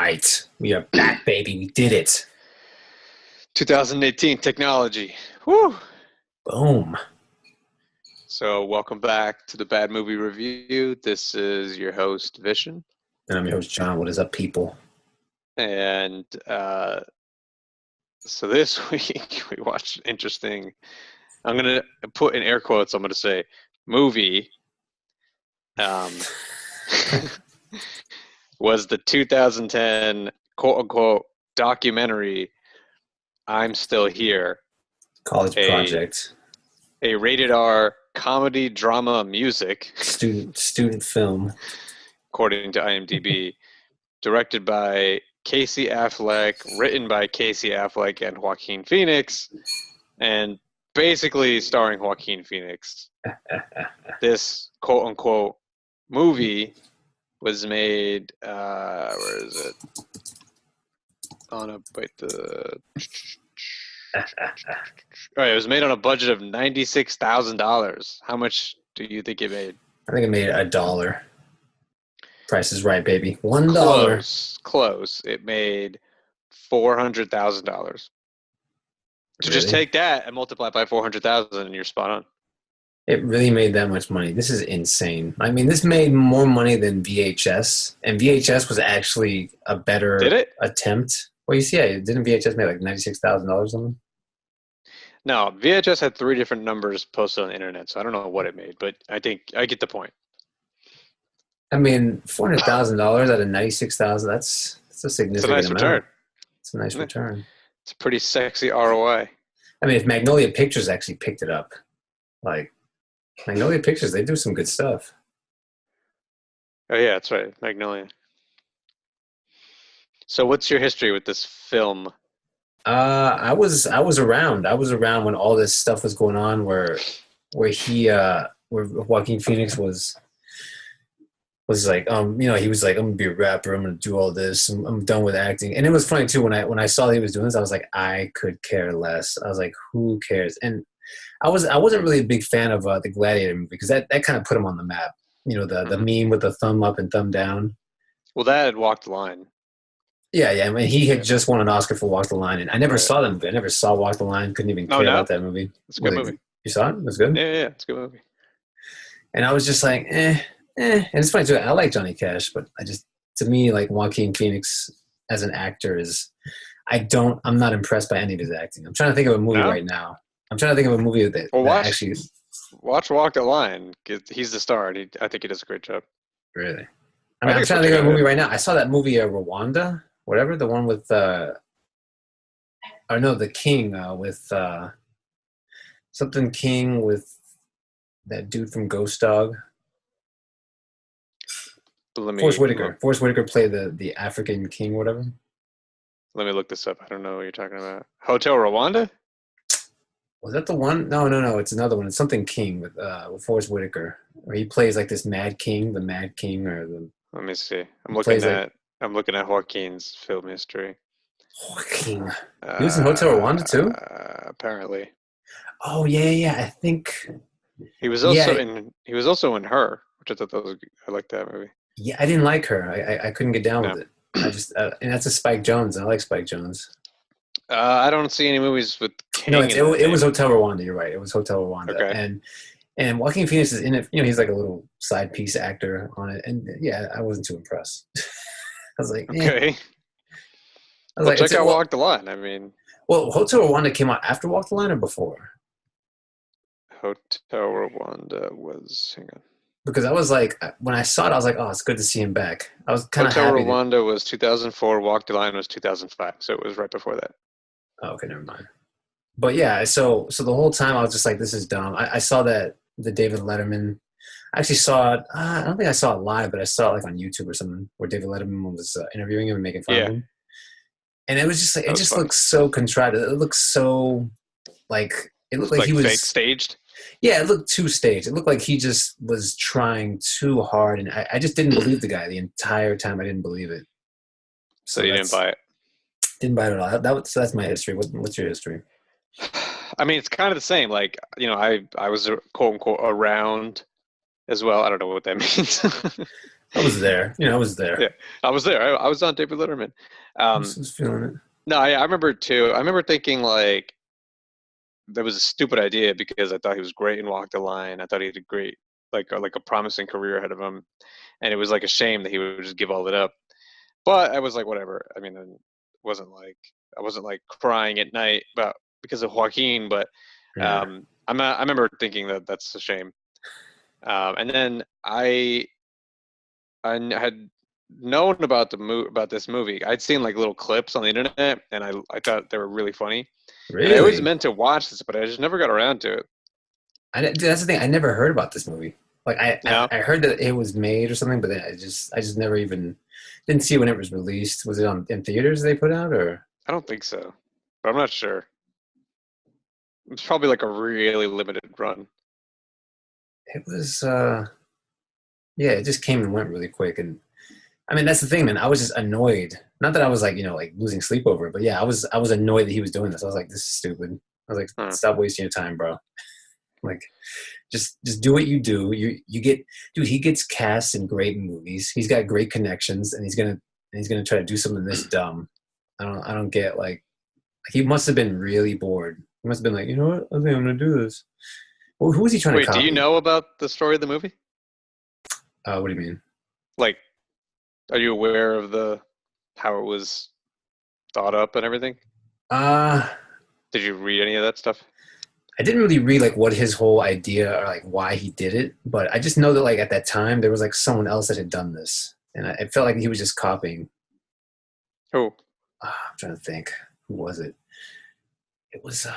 right. We are back, baby. We did it. 2018 technology. Woo! Boom. So welcome back to the Bad Movie Review. This is your host, Vishen. And I'm your host, John. What is up, people? And so this week we watched an interesting, I'm going to put in air quotes, I'm going to say movie. Was the 2010 quote-unquote documentary I'm Still Here. College project. A rated R comedy drama music. Student film. According to IMDb. Directed by Casey Affleck, written by Casey Affleck and Joaquin Phoenix, and basically starring Joaquin Phoenix. This quote-unquote movie was made, where is it? It was made on a budget of $96,000. How much do you think it made? I think it made $1. Price is right, baby. $1. Close. It made $400,000. So just take that and multiply it by 400,000 and you're spot on. It really made that much money. This is insane. I mean, this made more money than VHS, and VHS was actually a better attempt. Well, you see, didn't VHS make like $96,000 or something? No, VHS had 3 different numbers posted on the internet, so I don't know what it made, but I think I get the point. I mean, $400,000 out of $96,000, that's a significant amount. Return. It's a nice return. It's a pretty sexy ROI. I mean, if Magnolia Pictures actually picked it up, like Magnolia Pictures, they do some good stuff. Oh yeah, that's right, Magnolia. So what's your history with this film? I was around. I was around when all this stuff was going on where Joaquin Phoenix was like, he was like, I'm gonna be a rapper, I'm gonna do all this, I'm done with acting. And it was funny too, when I saw that he was doing this, I was like, I could care less. I was like, who cares? And I wasn't really a big fan of the Gladiator movie, because that kind of put him on the map. You know, the meme with the thumb up and thumb down. Well, that had Walk the Line. Yeah. I mean, he had just won an Oscar for Walk the Line, and I never saw that movie. I never saw Walk the Line. Couldn't even care about that movie. It's a good movie. You saw it? It was good? Yeah, it's a good movie. And I was just like, And it's funny too. I like Johnny Cash, but to me, like Joaquin Phoenix as an actor I'm not impressed by any of his acting. I'm trying to think of a movie right now. I'm trying to think of a movie that watch Walk the Line. He's the star, and I think he does a great job. Really? I mean, I'm trying to think of a movie right now. I saw that movie, Rwanda, whatever, the one with, The King, with something King with that dude from Ghost Dog. Forrest Whitaker. Forrest Whitaker played the African king, whatever. Let me look this up. I don't know what you're talking about. Hotel Rwanda? Was that the one? No. It's another one. It's something King with Forrest Whitaker, where he plays like this Mad King, the Mad King, or the. Let me see. I'm looking at Joaquin's film history. Joaquin. He was in Hotel Rwanda too. Apparently. Oh yeah. I think he was also in Her, which I thought I liked that movie. Yeah, I didn't like Her. I couldn't get down with it. I just and that's a Spike Jonze. I like Spike Jonze. I don't see any movies with King. No, it was Hotel Rwanda. You're right. It was Hotel Rwanda. Okay. And Joaquin Phoenix is in it. You know, he's like a little side piece actor on it. And yeah, I wasn't too impressed. I was like, okay. Check out Walk the Line. I mean, well, Hotel Rwanda came out after Walk the Line or before? Hotel Rwanda was. Hang on. Because I was like, when I saw it, I was like, oh, it's good to see him back. I was kind of happy. Hotel Rwanda was 2004. Walk the Line was 2005. So it was right before that. Oh, okay, never mind. But yeah, so the whole time I was just like, this is dumb. I saw the David Letterman. I actually saw it. I don't think I saw it live, but I saw it like on YouTube or something, where David Letterman was interviewing him and making fun of him. And it was just like, it just looked so contrived. It looked so like he was fake staged. Yeah, it looked too staged. It looked like he just was trying too hard, and I just didn't believe the guy the entire time. I didn't believe it. So you didn't buy it? Didn't buy it at all. So that's my history. What's your history? I mean, it's kind of the same. Like, you know, I was quote unquote around as well. I don't know what that means. I was there. I was there. Yeah, I was there. I was on David Letterman. I Um, was feeling it. no, I remember too. I remember thinking like that was a stupid idea because I thought he was great in Walk the Line. I thought he had a great, like a promising career ahead of him, and it was like a shame that he would just give all it up. But I was like, whatever. I mean, it wasn't like I wasn't like crying at night about because of Joaquin, but Yeah. I remember thinking that that's a shame. And then I had known about about this movie. I'd seen like little clips on the internet, and I thought they were really funny. And I always Really? meant to watch this, but I just never got around to it. Dude, that's the thing. I never heard about this movie. Like No, I heard that it was made or something, but then I just never even didn't see it when it was released. Was it on in theaters they put out or I don't think so, but I'm not sure. It's probably like a really limited run. it was yeah, it just came and went really quick. And I mean that's the thing, man. I was just annoyed. Not that I was like, like losing sleep over it, but yeah, I was annoyed that he was doing this. I was like, this is stupid. I was like, Hmm. stop wasting your time, bro. Like just do what you do. You get dude, he gets cast in great movies. He's got great connections and he's gonna try to do something this dumb. I don't get like he must have been really bored. He must have been like, you know what? I think I'm gonna do this. Well, who was he trying to Wait, do you copy? know about the story of the movie? What do you mean? Like, are you aware of the how it was thought up and everything? Uh Did you read any of that stuff? I didn't really read like what his whole idea or like why he did it, but I just know that like at that time there was like someone else that had done this, and it felt like he was just copying. Oh, I'm trying to think, who was it? It was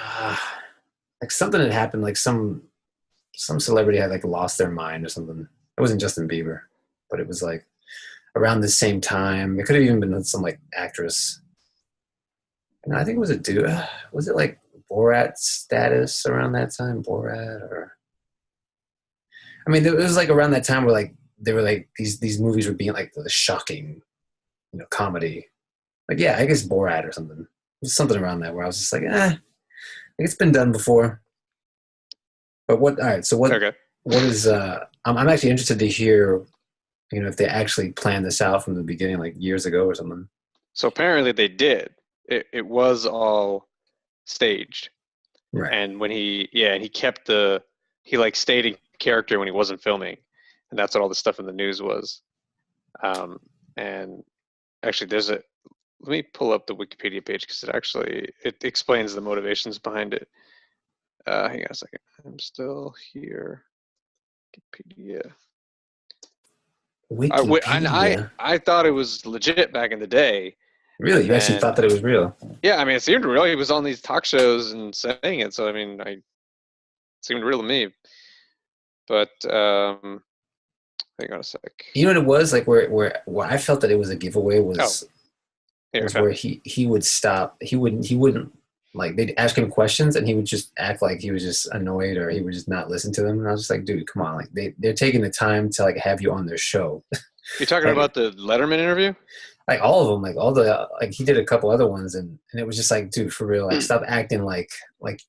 like something had happened, like some celebrity had like lost their mind or something. It wasn't Justin Bieber, but it was like around the same time. It could have even been some like actress. No, I think it was a dude. Was it like Borat status around that time? Borat or I mean, it was like around that time where like they were like these movies were being like the shocking, comedy. Like yeah, I guess Borat or something. It was something around that where I was just like, like it's been done before. But what? All right. So okay. what is? I'm actually interested to hear, if they actually planned this out from the beginning, like years ago or something. So apparently they did. It was all staged. Right. And when he kept he like stayed in character when he wasn't filming. And that's what all the stuff in the news was. Um, and actually let me pull up the Wikipedia page because it explains the motivations behind it. Hang on a second. I'm still here. Wikipedia. And Wikipedia. I thought it was legit back in the day, Really? and You actually then thought that it was real? yeah, I mean it seemed real. He was on these talk shows and saying it, so I mean, it seemed real to me. But hang on a sec. You know what it was like where I felt that it was a giveaway Oh, here I was found where it. he would stop. He wouldn't like they'd ask him questions and he would just act like he was just annoyed or he would just not listen to them. And I was just like, dude, come on, like they're taking the time to like have you on their show. You're talking like about the Letterman interview? like all of them, like all the like he did a couple other ones and it was just like, dude, for real, like stop acting like like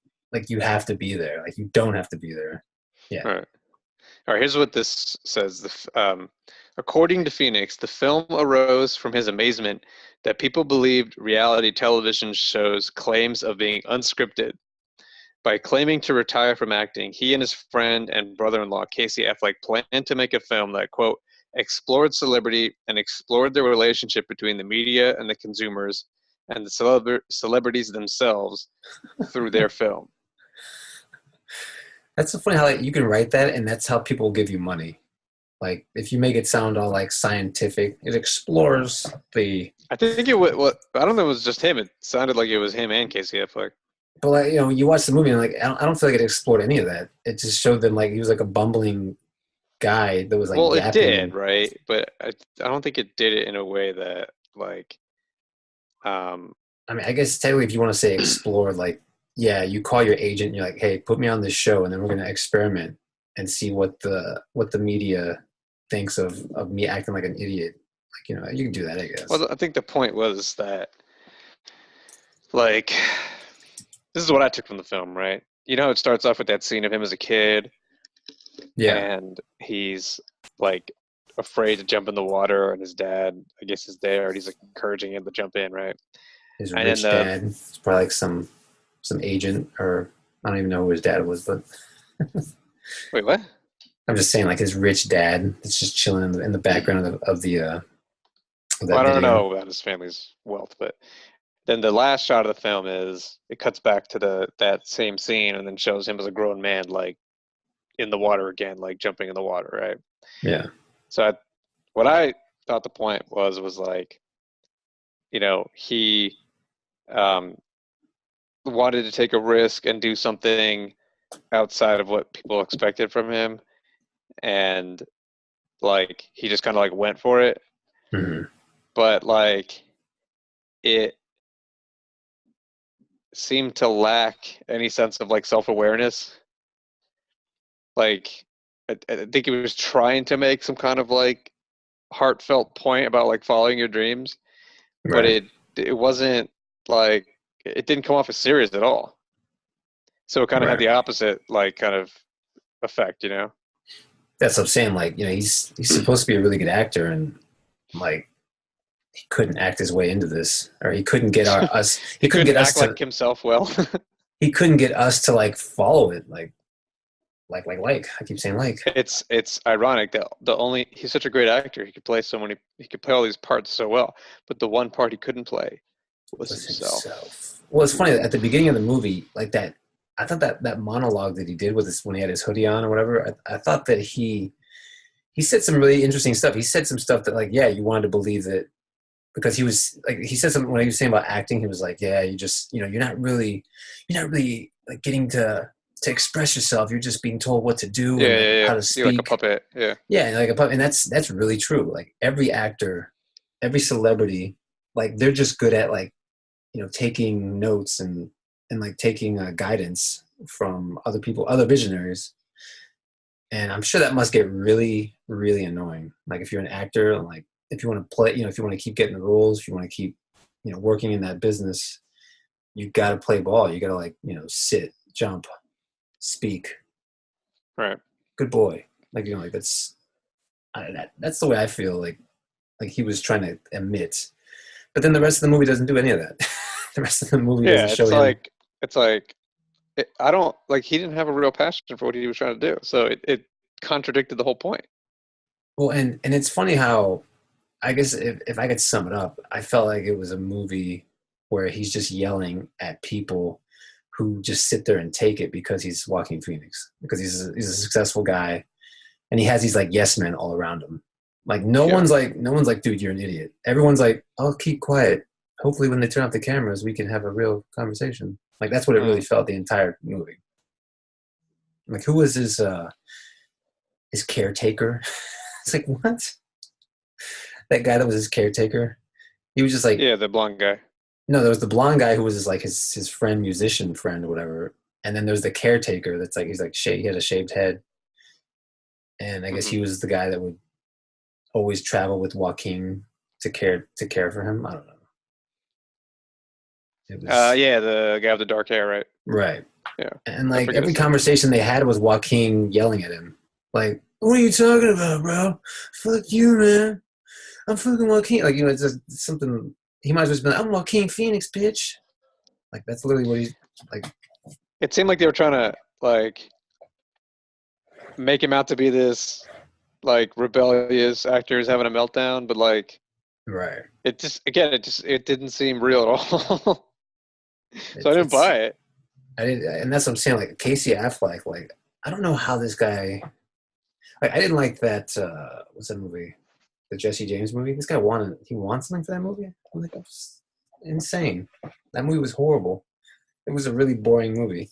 you have to be there. Like you don't have to be there. Yeah. All right. All right, here's what this says. According to Phoenix, the film arose from his amazement that people believed reality television shows' claims of being unscripted. By claiming to retire from acting, he and his friend and brother-in-law, Casey Affleck, planned to make a film that, quote, explored celebrity and explored the relationship between the media and the consumers and the celebrities themselves through their film. That's so funny how like you can write that and that's how people give you money. Like if you make it sound all like scientific, it explores the I think it was, well, I don't know, it was just him. It sounded like it was him and Casey Affleck. but like you watch the movie and like I don't feel like it explored any of that. It just showed them like he was like a bumbling guy that was like Well, it yapping did, and right? But I don't think it did it in a way that like um I mean I guess technically if you want to say explore like yeah, you call your agent and you're like, hey, put me on this show and then we're gonna experiment and see what the media thinks of me acting like an idiot. Like, you can do that, I guess. well, I think the point was that like this is what I took from the film, right? You know, it starts off with that scene of him as a kid Yeah. and he's like afraid to jump in the water, and his dad, I guess, is there, and he's like encouraging him to jump in, right? His And then rich dad. It's probably like some agent, or I don't even know who his dad was, but wait, what? I'm just saying like his rich dad. It's just chilling in the background of Well, that I don't video. know about his family's wealth, but then the last shot of the film is it cuts back to that same scene and then shows him as a grown man, like in the water again, like jumping in the water, right? Yeah. So what I thought the point was like, he um, wanted to take a risk and do something outside of what people expected from him, and like he just kind of like went for it, Hmm. but like it seemed to lack any sense of like self-awareness. Like I think he was trying to make some kind of like heartfelt point about like following your dreams, but Right. it wasn't like it didn't come off as serious at all. So it kind of had Right. the opposite like kind of effect, you know? That's what I'm saying. Like, he's supposed to be a really good actor, and like he couldn't act his way into this, or he couldn't get our us. He He couldn't couldn't get us act to. like himself well. He couldn't get us to like follow it. Like. I keep saying like. It's ironic that the only he's such a great actor. He could play all these parts so well, but the one part he couldn't play was Was himself. himself. Well, it's funny at the beginning of the movie, like that. I thought that monologue that he did with this when he had his hoodie on or whatever. I thought that he said some really interesting stuff. He said some stuff that like, yeah, you wanted to believe that because he was like he said something when he was saying about acting. He was like, yeah, you just you're not really like getting to express yourself. You're just being told what to do Yeah, and like yeah, how yeah. to You're like a speak. puppet. Yeah. Yeah, like and that's really true. Like every actor, every celebrity, like they're just good at like taking notes and like taking guidance from other people, other visionaries. And I'm sure that must get really, really annoying. Like if you're an actor, and like if you want to play, if you want to keep getting the roles, if you want to keep, working in that business, you got to play ball. You got to like, sit, jump, speak. Right. Good boy. Like like that's the way I feel. Like he was trying to emit. But then the rest of the movie doesn't do any of that. The rest of the movie doesn't Yeah, show him. it's like I don't like he didn't have a real passion for what he was trying to do. So it contradicted the whole point. Well, and it's funny how I guess if I could sum it up, I felt like it was a movie where he's just yelling at people who just sit there and take it because he's Joaquin Phoenix, because he's a successful guy, and he has these like yes men all around him. Like Yeah. no one's like, dude, you're an idiot. Everyone's like, I'll keep quiet. Hopefully, when they turn off the cameras, we can have a real conversation. Like that's what it really Mm. felt the entire movie. Like who was his caretaker? It's like what? That guy that was his caretaker. He was just like Yeah, the blonde guy. no, there was the blonde guy who was his friend, musician friend or whatever. And then there's the caretaker that's like he's like he had a shaved head. And I guess Hmm. he was the guy that would always travel with Joaquin to care for him. I don't know. It was Yeah, the guy with the dark hair, right? right. Yeah, And I like forget every his name. conversation they had was Joaquin yelling at him. Like, what are you talking about, bro? Fuck you, man. I'm fucking Joaquin. Like, it's just something he might as well just be like, I'm Joaquin Phoenix, bitch. Like that's literally what he's like. It seemed like they were trying to like make him out to be this like rebellious actor who's having a meltdown, but like Right. it didn't seem real at all. So I didn't It's buy it. I didn't, and that's what I'm saying. Like Casey Affleck, like I don't know how this guy. Like I didn't like that. What's that movie? The Jesse James movie. This guy wanted. He wants something for that movie. I'm like, that's insane. That movie was horrible. It was a really boring movie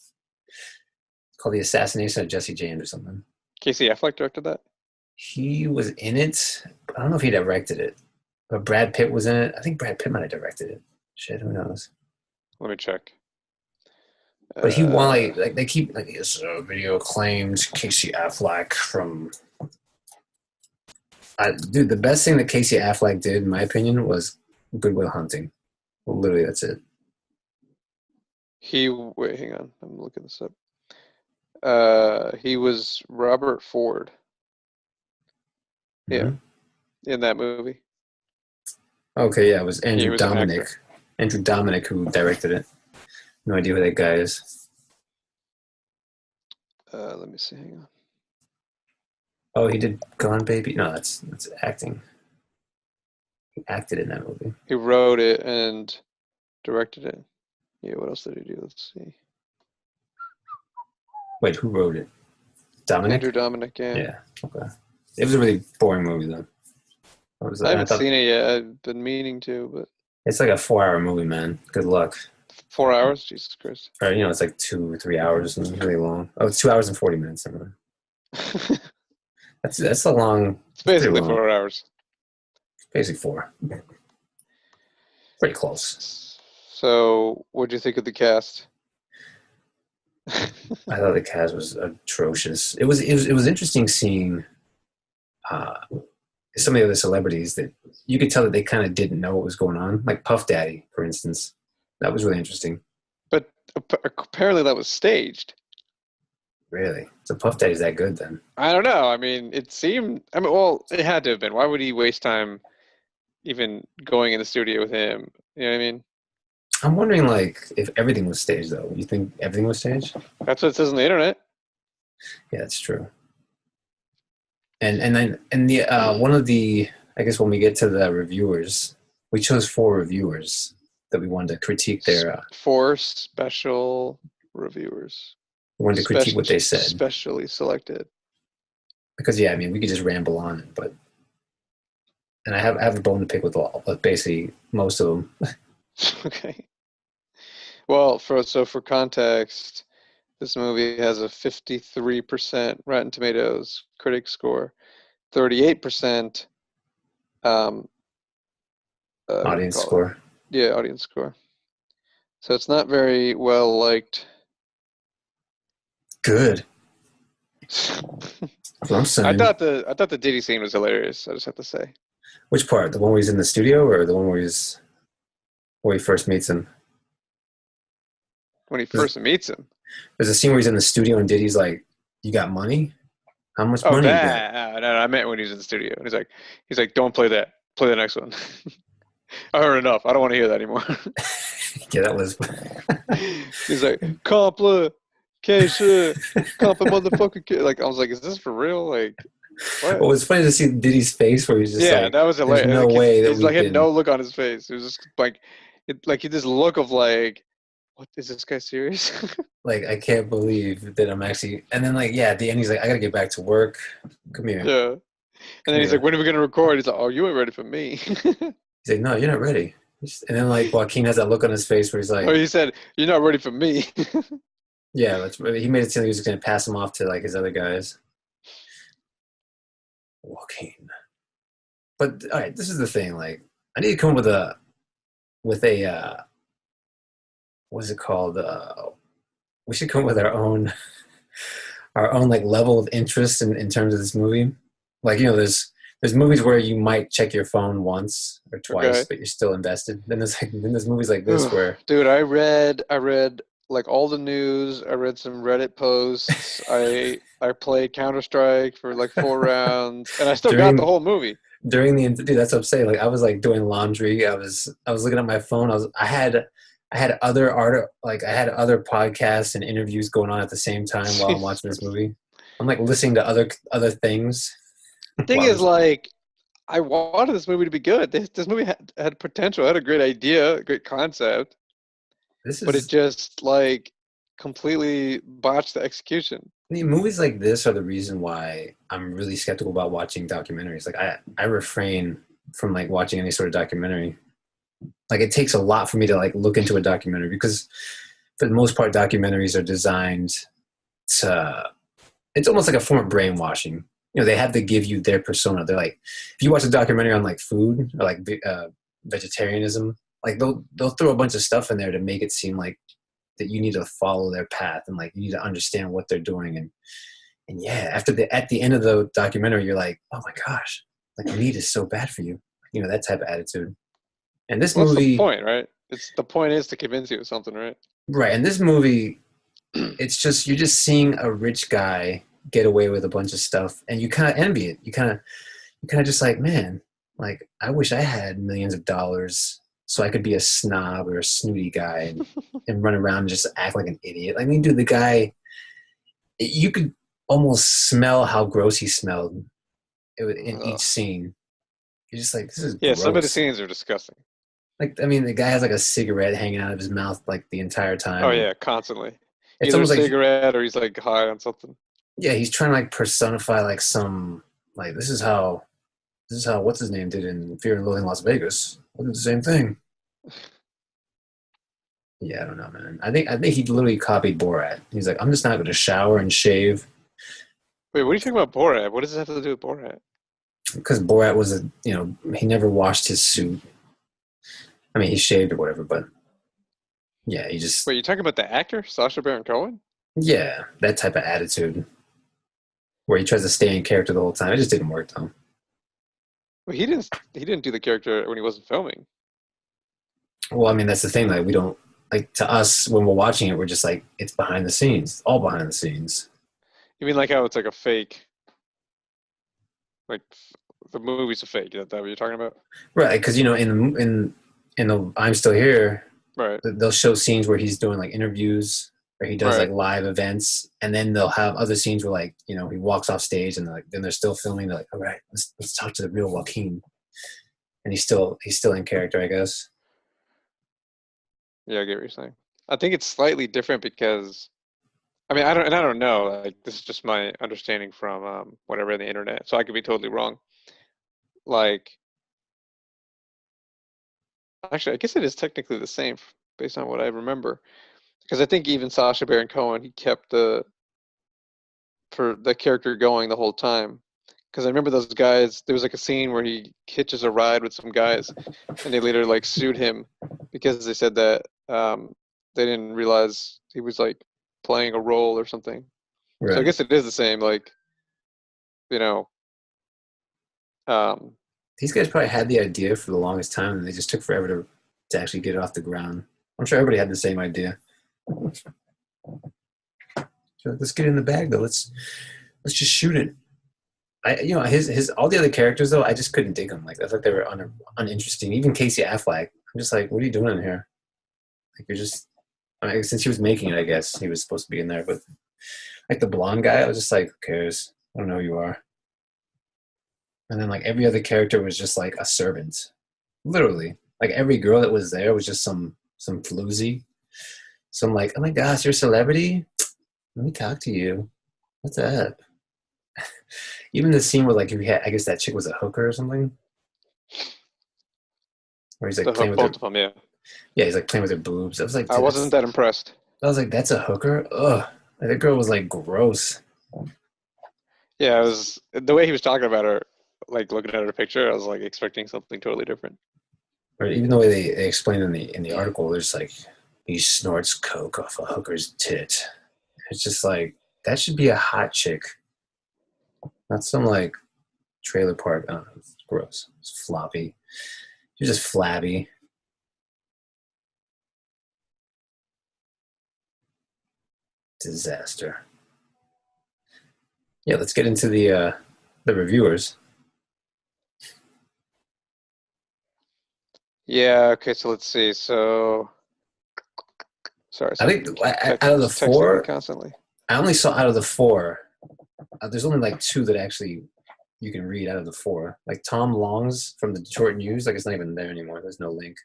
called The Assassination of Jesse James or something. Casey Affleck directed that. He was in it. I don't know if he directed it, but Brad Pitt was in it. I think Brad Pitt might have directed it. Shit, who knows? Let me check. But he won Uh, like they keep like his video claims Casey Affleck from dude, the best thing that Casey Affleck did, in my opinion, was Good Will Hunting. Well, literally, that's it. wait, hang on. I'm looking this up. He was Robert Ford. Yeah. Mm-hmm. in that movie. Okay, yeah, it was He Andrew was an Dominic. actor. Andrew Dominic who directed it. No idea who that guy is. Let me see. Hang on. Oh, he did Gone Baby. No, that's acting. He acted in that movie. He wrote it and directed it. Yeah, what else did he do? Let's see. Wait, who wrote it? Andrew Dominic? Dominic, yeah. Yeah. Okay. It was a really boring movie though. What was I that? I haven't thought seen it yet. I've been meaning to, but it's like a 4 hour movie, man. Good luck. 4 hours? Jesus Christ. Or it's like 2 or 3 hours and really long. Oh, it's 2 hours and 40 minutes. It's That's a long. It's pretty basically long. 4 hours. Basically four. Pretty close. So, what do you think of the cast? I thought the cast was atrocious. It was interesting seeing uh, some of the other celebrities that you could tell that they kind of didn't know what was going on. Like Puff Daddy, for instance. That was really interesting. But apparently that was staged. Really? So Puff Daddy's that good then? I don't know. I mean, it seemed. I mean, well, it had to have been. Why would he waste time even going in the studio with him? You know what I mean? I'm wondering, like, if everything was staged, though. You think everything was staged? That's what it says on the internet. Yeah, that's true. And then the one of the, I guess when we get to the reviewers, we chose 4 reviewers that we wanted to critique their. 4 special reviewers. We wanted to critique what they said. Specially selected. Because yeah, I mean, we could just ramble on, but and I have a bone to pick with basically most of them. Okay. Well, for context, this movie has a 53% Rotten Tomatoes critic score, 38% Audience score. Yeah, audience score. So it's not very well liked. Good. I'm saying. I thought the Diddy scene was hilarious. I just have to say. Which part? The one where he's in the studio, or the one where he first meets him? When he first meets him. There's a scene where he's in the studio and Diddy's like, "You got money? How much money you got?" No, I meant when he was in the studio. He's like, don't play that. Play the next one. I heard enough. I don't want to hear that anymore. Yeah, that was. He's like, compla, Keisha, compla motherfucker. Like, I was like, is this for real? Like, what? Well, it's funny to see Diddy's face where he's just like, that was hilarious. There's no like, way that he's like had no look on his face. It was just like, this look of like, what is this guy serious? Like, I can't believe that I'm actually. And then like, yeah, at the end he's like, I gotta get back to work. Come here. Yeah. And then he's like, when are we gonna record? He's like, oh, you ain't ready for me. He's like, no, you're not ready. And then like Joaquin has that look on his face where he's like, oh, he said, you're not ready for me. yeah, he made it seem like he was just gonna pass him off to like his other guys. Joaquin. But all right, this is the thing. Like, I need to come up with a what is it called? We should come up with our own like level of interest in terms of this movie. Like, there's movies where you might check your phone once or twice, but you're still invested. Then there's movies like this where, dude, I read like all the news. I read some Reddit posts. I played Counter-Strike for like 4 rounds, and I still got the whole movie. Dude, that's what I'm saying. Like, I was like doing laundry. I was looking at my phone. I had other I had other podcasts and interviews going on at the same time while I'm watching this movie. I'm like listening to other things. The thing is, like, I wanted this movie to be good. This movie had potential. It had a great idea, a great concept. But it just like completely botched the execution. I mean, movies like this are the reason why I'm really skeptical about watching documentaries. Like, I refrain from like watching any sort of documentary. Like, it takes a lot for me to like look into a documentary because for the most part documentaries are designed to, it's almost like a form of brainwashing. They have to give you their persona. They're like, if you watch a documentary on like food or like vegetarianism, like they'll throw a bunch of stuff in there to make it seem like that you need to follow their path and like you need to understand what they're doing. And yeah, at the end of the documentary, you're like, oh my gosh, like meat is so bad for you. That type of attitude. And this movie, that's the point, right? The point is to convince you of something, right? Right. And this movie, it's just, you're just seeing a rich guy get away with a bunch of stuff and you kind of envy it. You kind of just like, man, Like, I wish I had millions of dollars so I could be a snob or a snooty guy and run around and just act like an idiot. I mean, dude, the guy, you could almost smell how gross he smelled in each Ugh. scene. You're just like, this is Yeah, some of the gross. scenes are disgusting. Like, I mean, the guy has like a cigarette hanging out of his mouth like the entire time, Oh and yeah, constantly. it's Either a almost like, cigarette or he's like high on something. yeah, he's trying to like personify like some like this is how what's his name did in Fear and Loathing in Las Vegas. Look at the same thing. Yeah, I don't know, man. I think he literally copied Borat. He's like, I'm just not going to shower and shave Wait, what are you talking about Borat? What does this have to do with Borat? because Borat was a he never washed his suit. I mean, he shaved or whatever, but yeah, he just Wait, you talking about the actor, Sacha Baron Cohen? yeah, that type of attitude where he tries to stay in character the whole time. It just didn't work though. Well, he didn't do the character when he wasn't filming. Well, I mean, that's the thing. Like, we don't like to us when we're watching it, we're just like it's behind the scenes, all behind the scenes. You mean like how it's like a fake, like the movie's a fake? Is that what you're talking about? Right, because in the I'm Still Here, Right, they'll show scenes where he's doing like interviews or he does like right. live events, and then they'll have other scenes where like he walks off stage and like then they're still filming. They're like, all right, let's talk to the real Joaquin, and he's still in character, I guess. Yeah, I get what you're saying. I think it's slightly different because I don't know. Like this is just my understanding from whatever on the internet, so I could be totally wrong. Like, actually, I guess it is technically the same based on what I remember. Because I think even Sacha Baron Cohen, he kept the character going the whole time. Because I remember those guys. There was like a scene where he hitches a ride with some guys, and they later like sued him because they said that they didn't realize he was like playing a role or something. So I Right. guess it is the same. Like you know, um, These guys probably had the idea for the longest time, and they just took forever to actually get it off the ground. I'm sure everybody had the same idea. So let's get it in the bag though. Let's just shoot it. His all the other characters though, I just couldn't dig them. Like I thought they were uninteresting. Even Casey Affleck, I'm just like, what are you doing in here? Like you're just since he was making it, I guess he was supposed to be in there. But like the blonde guy, I was just like, who cares? I don't know who you are. And then like every other character was just like a servant, literally. Like every girl that was there was just some floozy. So I'm like, oh my gosh, you're a celebrity. Let me talk to you. What's up? Even the scene where like he had, I guess that chick was a hooker or something, where he's like the playing hook with both her. of them. Yeah, Yeah, he's like playing with her boobs. I was like, I dude, wasn't that's. that impressed. I was like, that's a hooker. Ugh, like, that girl was like gross. Yeah, it was the way he was talking about her, like looking at her picture. I was like expecting something totally different. Or even the way they explained in the article, there's like he snorts coke off a hooker's tit. It's just like that should be a hot chick, not some like trailer park. I don't know. It's gross. It's floppy. She's just flabby. Disaster. Yeah, let's get into the reviewers. Yeah. Okay. So let's see. So sorry, I think somebody keeps out of the texting me four, constantly. I only saw out of the four. There's only like two that actually you can read out of the four. Like Tom Long's from the Detroit News, like it's not even there anymore. There's no link.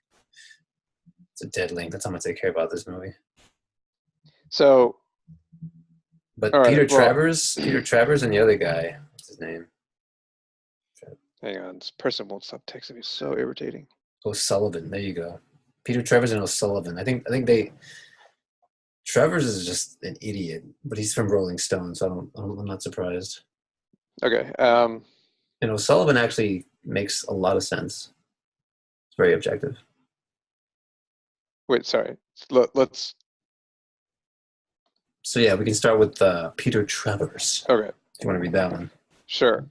It's a dead link. That's how much they care about this movie. So all But right. Well, Peter Travers, and the other guy, what's his name? hang on. This person won't stop texting me. So irritating. O'Sullivan. There you go. Peter Travers and O'Sullivan. I think they. Travers is just an idiot, but he's from Rolling Stone, so I'm not surprised. Okay. And O'Sullivan actually makes a lot of sense. It's very objective. Wait. Sorry. Let's. So yeah, we can start with Peter Travers. Okay. If you want to read that one. Sure.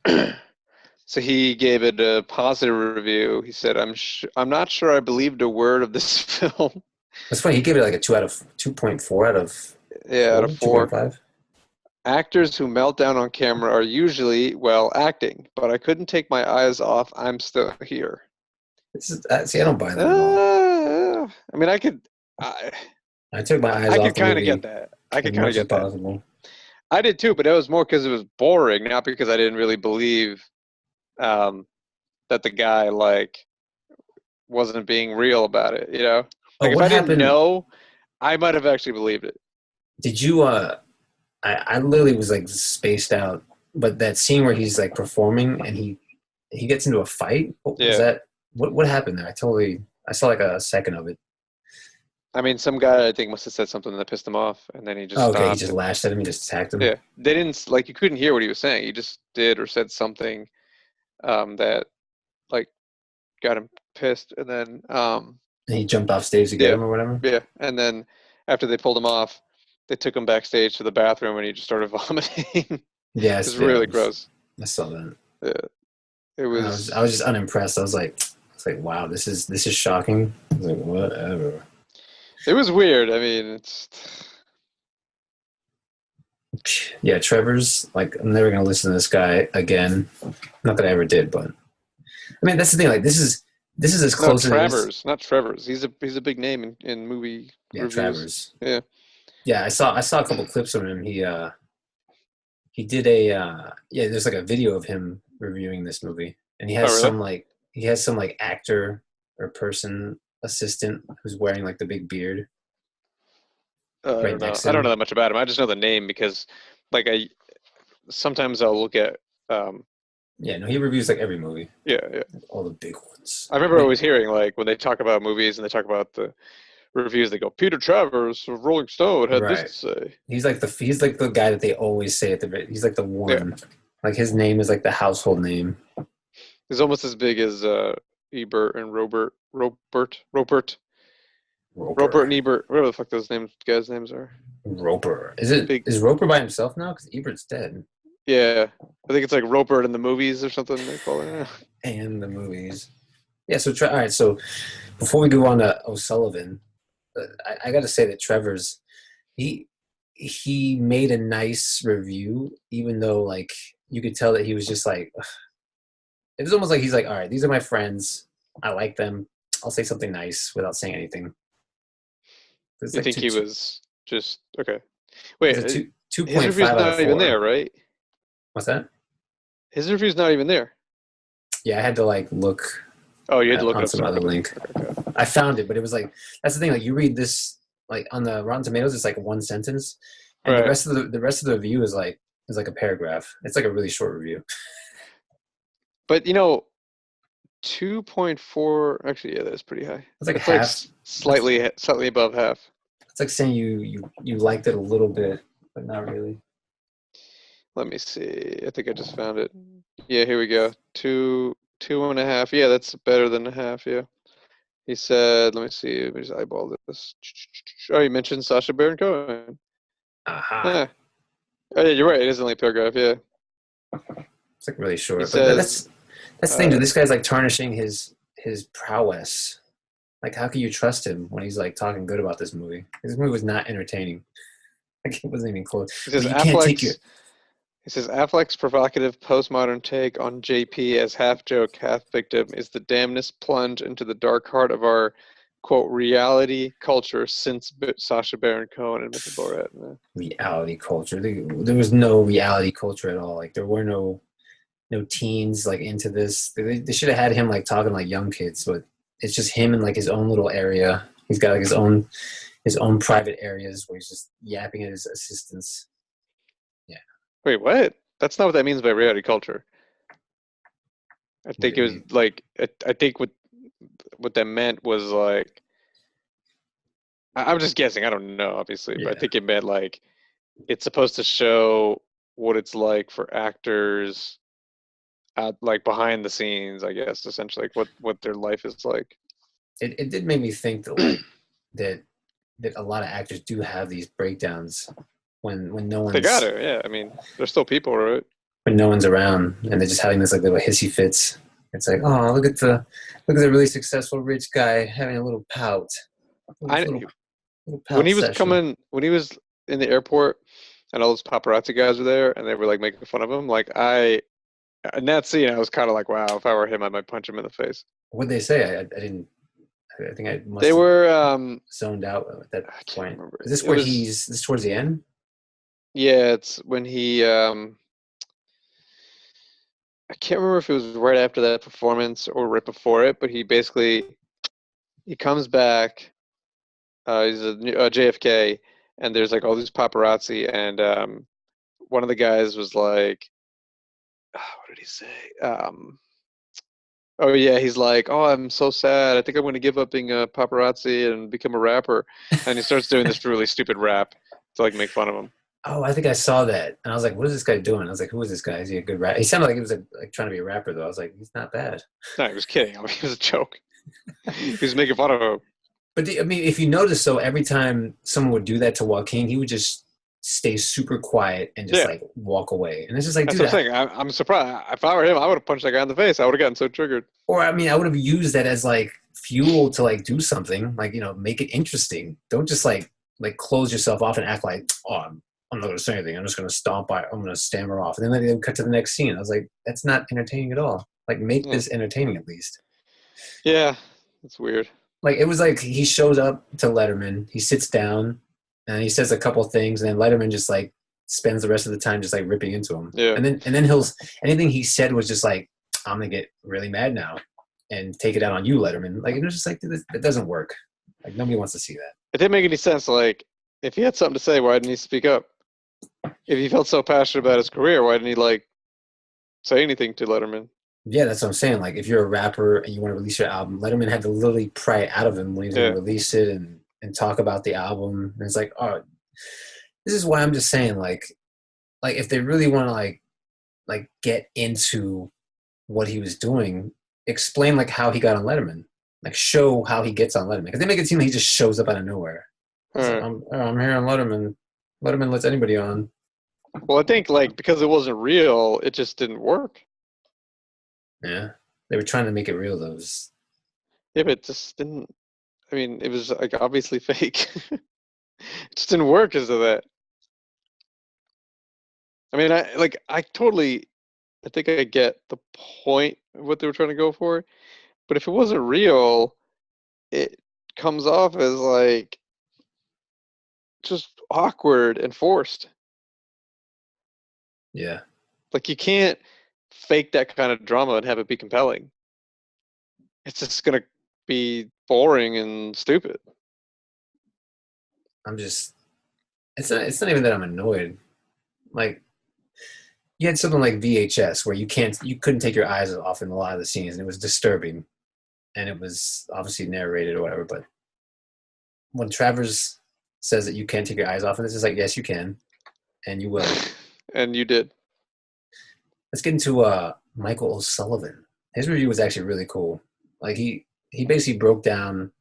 So he gave it a positive review. He said, I'm not sure I believed a word of this film." That's funny. He gave it like a 2 out of 2.4 out of Yeah, out four, of two point four. five. Actors who melt down on camera are usually, well, acting, but I couldn't take my eyes off. I'm still here. This is see, I don't buy that at all. I mean, I, I took my eyes I off could the kind of get movie that. I as could kind of much as get that. possible. I did too, but it was more because it was boring, not because I didn't really believe um, that the guy like wasn't being real about it. You know, Oh, like if what I didn't happened? know, I might have actually believed it. Did you? I literally was like spaced out. But that scene where he's like performing and he gets into a fight. What was Yeah, that? What happened there? I saw like a second of it. I mean, some guy I think must have said something that pissed him off, and then he just Oh, okay, he stopped just and lashed at him and just attacked him, yeah, they didn't like you couldn't hear what he was saying. He just did or said something that like got him pissed, and then and he jumped off stage to get yeah, him or whatever. yeah, and then after they pulled him off, they took him backstage to the bathroom, and he just started vomiting. It was Yes, yeah, really gross. I saw that. Yeah, it I was was just unimpressed. I was like, wow, this is shocking. I was like, whatever. it was weird. I mean, it's Yeah, Trevor's like, I'm never gonna listen to this guy again. Not that I ever did, but I mean, that's the thing. Like, this is as no close as it is. Travers, not Trevor's. He's a big name in movie Yeah, reviews. Travers. Yeah. Yeah, I saw a couple clips of him. He did a yeah. There's like a video of him reviewing this movie, and Oh, really? he has some like actor or person assistant who's wearing like the big beard I right don't know. next to I don't know him. that much about him. I just know the name because, like, I sometimes I'll look at. Yeah, no, he reviews like every movie, Yeah, yeah. all the big ones. I remember I mean, always hearing like when they talk about movies and they talk about the reviews, they go, Peter Travers of Rolling Stone had this right. to say. He's like the guy that they always say at the he's like the Yeah, one. Like his name is like the household name. he's almost as big as Ebert and Robert and Roper. Ebert, whatever the fuck those guys' names are. Roper. Big, Is Roper by himself now? Because Ebert's dead. yeah. I think it's like Robert in the movies or something they call it. And the movies. Yeah, so all right, so before we go on to O'Sullivan, I got to say that Trevor's he he made a nice review, even though like you could tell that he was just like it was almost like he's like, all right, these are my friends, I like them, I'll say something nice without saying anything. It's You like think he two was just okay? it's Wait, a two his point review's five out of not even there, four. right? What's that? His review's not even there. Yeah, I had to like look Oh, you had to look it on up some other separately. link. Okay, okay. I found it, but it was like that's the thing. Like you read this like on the Rotten Tomatoes, it's like one sentence, and Right. the rest of the review is like a paragraph. It's like a really short review. But 2.4 actually, yeah, that's pretty high. It's like That's like half. That's slightly above half. it's like saying you liked it a little bit, but not really. Let me see. I think I just found it. Yeah, here we go. Two and a half. Yeah, that's better than a half. Yeah. He said, let me see. Let me just eyeball this. Oh, you mentioned Sacha Baron Cohen. Aha! Yeah. Oh, yeah, you're right. It is only a paragraph. Yeah. It's like really He short, but says, that's the thing. uh, Dude, this guy's like tarnishing his prowess. Like, how can you trust him when he's like talking good about this movie? This movie was not entertaining. Like, it wasn't even close. he But says you can't take your Affleck's He says Affleck's provocative postmodern take on JP as half joke, half victim is the damnedest plunge into the dark heart of our quote reality culture since Sacha Baron Cohen and Mr. Borat. reality culture. There was no reality culture at all. Like there were no teens like into this. They should have had him like talking like young kids, but it's just him in like his own little area. He's got like his own private areas where he's just yapping at his assistants. Yeah. Wait, what? That's not what that means by reality culture. I What do think you it was mean? like I think what that meant was like I'm just guessing. I don't know, obviously, but I Yeah. think it meant like it's supposed to show what it's like for actors at like behind the scenes, I guess, essentially like what their life is like. It did make me think that like that that a lot of actors do have these breakdowns when They got to, yeah. I mean, they're still people, right? no one's around and they're just having this like little hissy fits. It's like, oh, look at the really successful rich guy having a little pout, I little pout session. when he was in the airport, and all those paparazzi guys were there, and they were like making fun of him. Like in that scene, I was kind of like, wow, if I were him, I might punch him in the face. What'd they say? I didn't. I think I They must have were, zoned out at that I can't point. remember. Is this It where was, he's? This towards the end? yeah, it's when I can't remember if it was right after that performance or right before it, but he comes back. He's a JFK, and there's like all these paparazzi, and one of the guys was like, what did he say? Oh yeah, he's like, oh, I'm so sad. I think I'm going to give up being a paparazzi and become a rapper. And he starts doing this really stupid rap to like make fun of him. Oh, I think I saw that, and I was like, "What is this guy doing?" I was like, "Who is this guy? Is he a good rapper?" He sounded like he was like trying to be a rapper, though. I was like, "He's not bad." No, he was kidding. I mean, it was a joke. He was making fun of him. But I mean, if you notice, though, every time someone would do that to Joaquin, he would just stay super quiet and just Yeah, like walk away. And it's just like, that's dude, what I'm saying. I'm surprised. If I were him, I would have punched that guy in the face. I would have gotten so triggered. or I mean, I would have used that as like fuel to like do something, like make it interesting. Don't just like close yourself off and act like, oh, I'm not going to say anything. I'm just going to stomp by. I'm going to stammer off, and then they cut to the next scene. I was like, that's not entertaining at all. Like, make Yeah, this entertaining at least. yeah, that's weird. Like it was like he shows up to Letterman, he sits down, and he says a couple things, and then Letterman just like spends the rest of the time just like ripping into him, Yeah, and then he'll anything he said was just like, I'm gonna get really mad now and take it out on you, Letterman. Like it was just like it doesn't work. Like nobody wants to see that. it didn't make any sense. Like, if he had something to say, why didn't he speak up? If he felt so passionate about his career, why didn't he like say anything to Letterman? Yeah, that's what I'm saying. Like if you're a rapper and you want to release your album, Letterman had to literally pry it out of him when he was gonna Yeah, release it and talk about the album. And it's like, oh, this is why I'm just saying like if they really want to like get into what he was doing, explain like how he got on Letterman, like show how he gets on Letterman. Because they make it seem like he just shows up out of nowhere. all It's like right. I'm here on Letterman. Letterman lets anybody on. Well, I think like because it wasn't real, it just didn't work. Yeah, they were trying to make it real though. Yeah, but it just didn't. I mean, it was like obviously fake. It just didn't work because of that. I mean, I think I get the point of what they were trying to go for. But if it wasn't real, it comes off as like just awkward and forced. Yeah, Like you can't fake that kind of drama and have it be compelling. It's just gonna be boring and stupid. I'm just. It's not even that I'm annoyed. Like you had something like VHS where you couldn't take your eyes off in a lot of the scenes, and it was disturbing, and it was obviously narrated or whatever. But when Travers says that you can't take your eyes off, and this is like, yes, you can, and you will. And you did. Let's get into Michael O'Sullivan. His review was actually really cool. Like he basically broke down.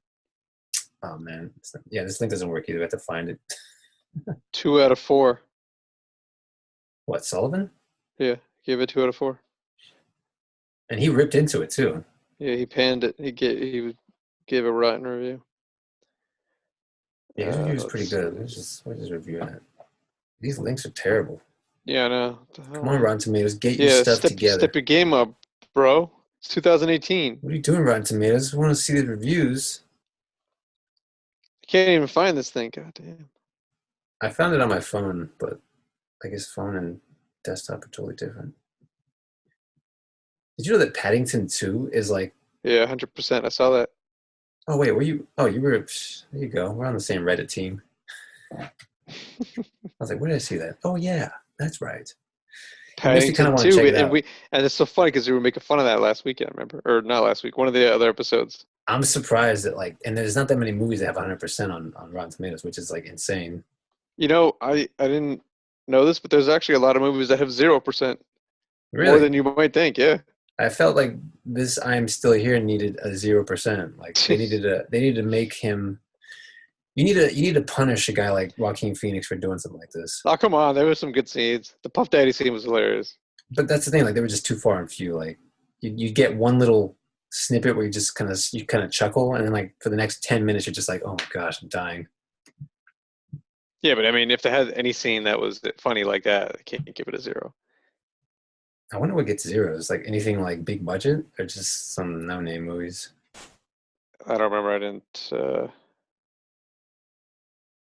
Oh man, yeah, this link doesn't work either. I have to find it. 2 out of 4. What Sullivan? Yeah, gave it 2 out of 4. And he ripped into it too. Yeah, he panned it. He gave a rotten review. Yeah, his review is Let's pretty see. good. Where's his review at? These links are terrible. Yeah, I know. What the hell, Come on, man? Rotten Tomatoes, get your Yeah, stuff step together. your game up, bro. It's 2018. What are you doing, Rotten Tomatoes? I want to see the reviews. I can't even find this thing. God damn. I found it on my phone, but I guess phone and desktop are totally different. Did you know that Paddington 2 is like, Yeah, 100%. I saw that. oh wait, were you? Oh, you were. There you go. We're on the same Reddit team. I was like, where did I see that? Oh yeah, that's right. It makes me kind of Paddington want to 2, check it and out. it's so funny because we were making fun of that last weekend. Remember, or not last week? One of the other episodes. I'm surprised that like, and there's not that many movies that have 100% on Rotten Tomatoes, which is like insane. You know, I didn't know this, but there's actually a lot of movies that have 0%, more Really, than you might think. Yeah. I felt like this "I Am Still Here" needed a 0%. Like they needed to make him. You need to punish a guy like Joaquin Phoenix for doing something like this. Oh, come on. There were some good scenes. The Puff Daddy scene was hilarious. But that's the thing. Like they were just too far and few. Like you get one little snippet where you kind of chuckle, and then like for the next 10 minutes, you're just like, oh my gosh, I'm dying. Yeah, but I mean, if they had any scene that was funny like that, I can't give it a 0. I wonder what gets zeros. Like anything like big budget or just some no-name movies. I don't remember. I didn't.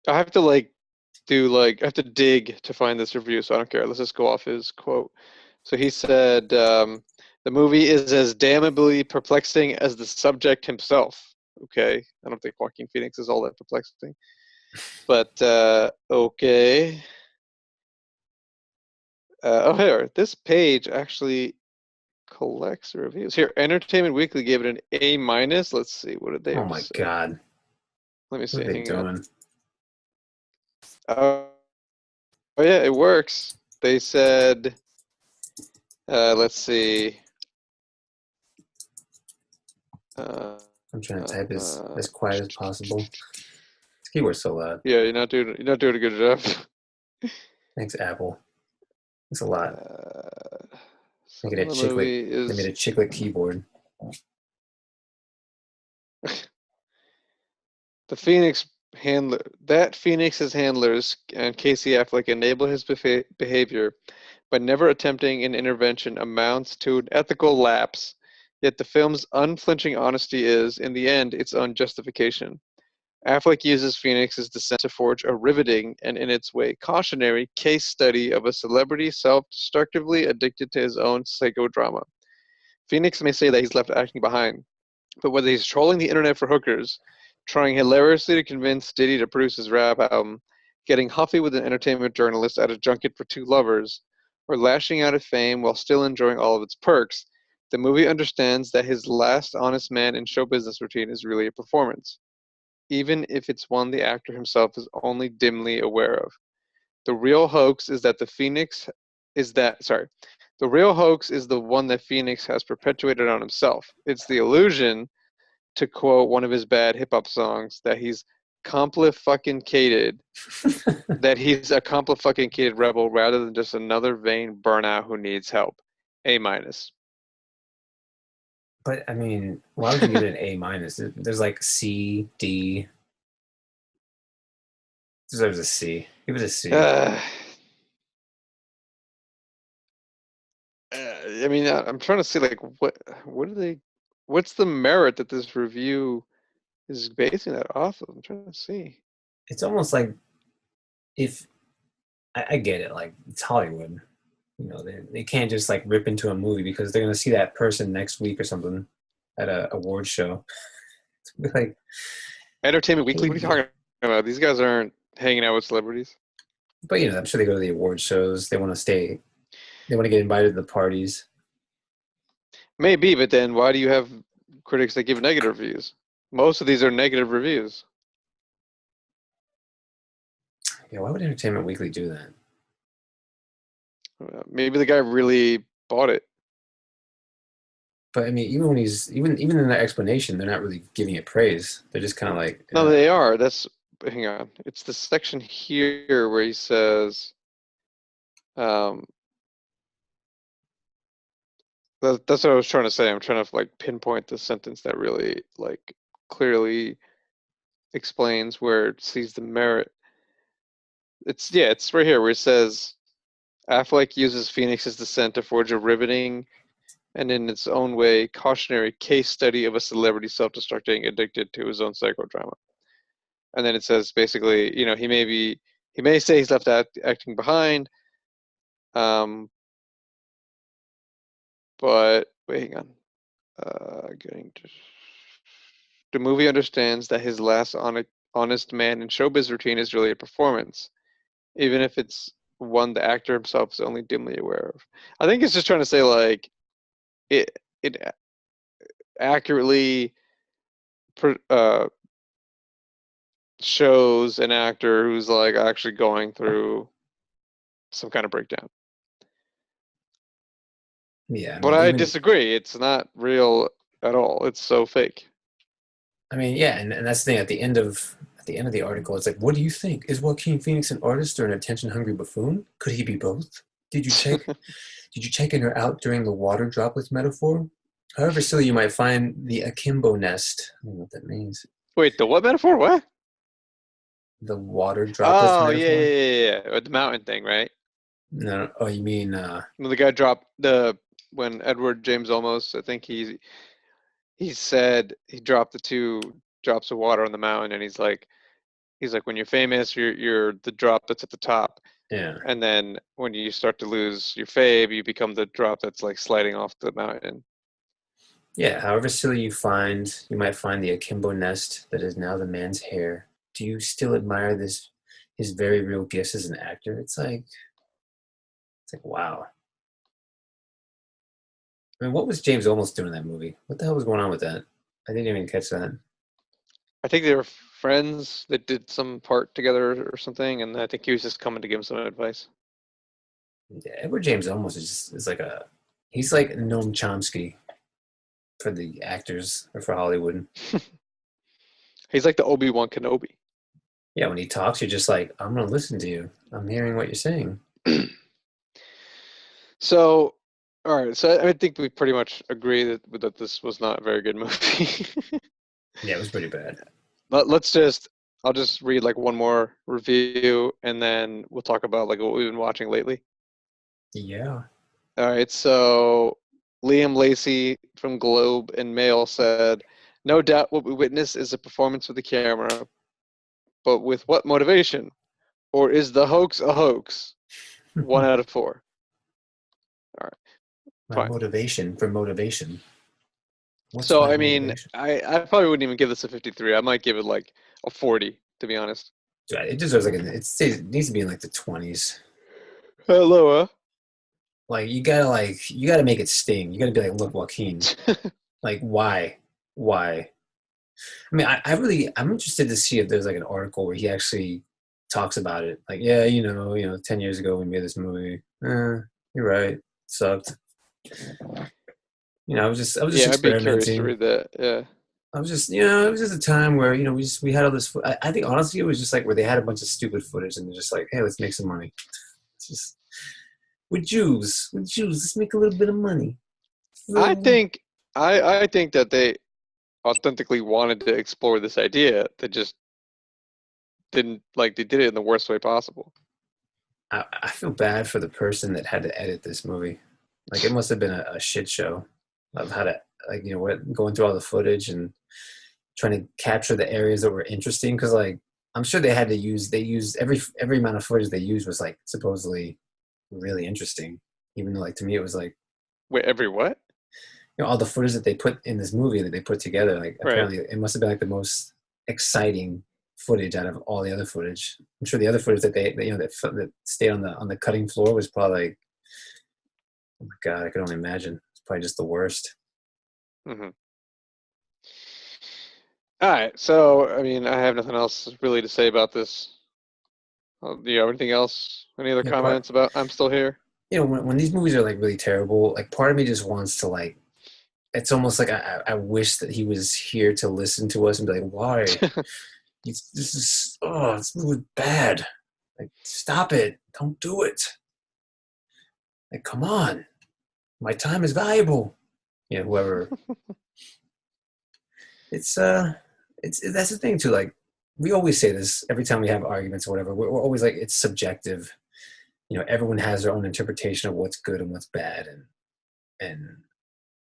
I have to like do like I have to dig to find this review, so I don't care. Let's just go off his quote. So he said, "The movie is as damnably perplexing as the subject himself." Okay, I don't think Joaquin Phoenix is all that perplexing, but okay. Oh, here, this page actually collects reviews. Here, Entertainment Weekly gave it an A minus. Let's see, what did they Oh have to my say? God. Let me What are see. they Hang on. doing? Oh, oh yeah, it works. They said, let's see. Uh, I'm trying to type uh, as quiet as possible. This keyboard's so loud. yeah, you're not doing a good job. Thanks, Apple. It's a lot. So Make it a the chiclet. movie They made is a chiclet keyboard. the Phoenix handler. That Phoenix's handlers and Casey Affleck enable his behavior, but never attempting an intervention amounts to an ethical lapse. Yet the film's unflinching honesty is, in the end, its own justification. Affleck uses Phoenix's descent to forge a riveting and, in its way, cautionary case study of a celebrity self-destructively addicted to his own psychodrama. Phoenix may say that he's left acting behind, but whether he's trolling the internet for hookers, trying hilariously to convince Diddy to produce his rap album, getting huffy with an entertainment journalist at a junket for two lovers, or lashing out at fame while still enjoying all of its perks, the movie understands that his last honest man in show business routine is really a performance, even if it's one the actor himself is only dimly aware of. The real hoax is that the Phoenix is that sorry. The real hoax is the one that Phoenix has perpetuated on himself. It's the illusion, to quote one of his bad hip hop songs, that he's complifucking that he's a complifucking rebel rather than just another vain burnout who needs help. A minus. But I mean, why would you give it an A minus? There's like C, D. Deserves a C. Give it a C. uh, I mean, I'm trying to see like what do they what's the merit that this review is basing that off of? I'm trying to see. It's almost like if I get it, like it's Hollywood. You know, they can't just like rip into a movie because they're gonna see that person next week or something at a award show. Like, Entertainment Weekly, what are you hey, talking about? These guys aren't hanging out with celebrities. but you know, I'm sure they go to the award shows. They want to stay. They want to get invited to the parties. Maybe, but then why do you have critics that give negative reviews? Most of these are negative reviews. Yeah, why would Entertainment Weekly do that? Maybe the guy really bought it. But I mean, even when even in their explanation, they're not really giving it praise. They're just kind of like, No, they are. That's hang on. It's the section here where he says, um, that's what I was trying to say. I'm trying to like pinpoint the sentence that really like clearly explains where it sees the merit. It's right here where it says Affleck uses Phoenix's descent to forge a riveting and, in its own way, cautionary case study of a celebrity self-destructing addicted to his own psychodrama. And then it says basically, he may say he's left acting behind, um, but wait, hang on. Getting to the movie understands that his last honest man in showbiz routine is really a performance, even if it's one the actor himself is only dimly aware of. I think it's just trying to say like it accurately uh, shows an actor who's like actually going through some kind of breakdown. yeah. I But mean, I even disagree. It's not real at all. It's so fake. I mean, yeah, and that's the thing. At the end of the article, it's like, what do you think? Is Joaquin Phoenix an artist or an attention-hungry buffoon? Could he be both? Did you check? Did you check in her out during the water droplets metaphor? However silly you might find the akimbo nest, I don't know what that means. Wait, the what metaphor? What? the water droplets Oh yeah, metaphor. The mountain thing, right? No, oh, you mean When the guy dropped the when Edward James Olmos, I think he said he dropped the two drops of water on the mountain, and he's like when you're famous, you're the drop that's at the top, yeah, and then when you start to lose your fame, you become the drop that's like sliding off the mountain. yeah. However silly you find, you might find the akimbo nest that is now the man's hair. Do you still admire this, his very real gifts as an actor? It's like wow. I mean, what was James almost doing in that movie? What the hell was going on with that? I didn't even catch that. I think they were friends that did some part together or something, and I think he was just coming to give him some advice. Yeah, Edward James almost is like a he's like Noam Chomsky for the actors or for Hollywood. He's like the Obi-Wan Kenobi. Yeah, when he talks, you're just like, I'm gonna listen to you. I'm hearing what you're saying. So, all right. So I think we pretty much agree that this was not a very good movie. Yeah, it was pretty bad. Let's just I'll just read like one more review, and then we'll talk about like what we've been watching lately. Yeah. All right. So Liam Lacey from Globe and Mail said, "No doubt what we witness is a performance with the camera, but with what motivation? Or is the hoax a hoax?" 1 out of 4. All right, My fine. motivation for motivation. What's So my I mean, motivation? I probably wouldn't even give this a 53. I might give it like a 40, to be honest. It deserves like it needs to be in like the 20s. Hello, Like you gotta make it sting. You gotta be like, look, Joaquin, like why? I mean, I'm interested to see if there's like an article where he actually talks about it. Like, yeah, 10 years ago we made this movie. You're right, sucked. I was just Yeah, I'd be curious to experimenting. read that. Yeah. I was just, it was just a time where, we had all this. I think honestly, it was just like where they had a bunch of stupid footage and they're just like, hey, let's make some money. It's just with Jews, let's make a little bit of money. I Little, think I think that they authentically wanted to explore this idea. They just didn't like they did it in the worst way possible. I feel bad for the person that had to edit this movie. Like, it must have been a shit show of how to, like, going through all the footage and trying to capture the areas that were interesting. Cause, like, I'm sure they used every amount of footage they used was like supposedly really interesting. Even though, like, to me, it was like, Wait, every what? all the footage that they put in this movie that they put together, like, Right. apparently it must have been like the most exciting footage out of all the other footage. I'm sure the other footage that stayed on the cutting floor was probably like, oh my god, I could only imagine. It's probably just the worst. Hmm. All right. So I mean, I have nothing else really to say about this. Do you have anything else? Any other You know, part comments about I'm still here? when these movies are like really terrible, like part of me just wants to like. It's almost like I wish that he was here to listen to us and be like, why? This is this movie bad. Like, stop it! Don't do it! Like, come on! My time is valuable. Yeah, whoever. It's that's the thing too. Like, we always say this every time we have arguments or whatever. We're always like, it's subjective. Everyone has their own interpretation of what's good and what's bad, and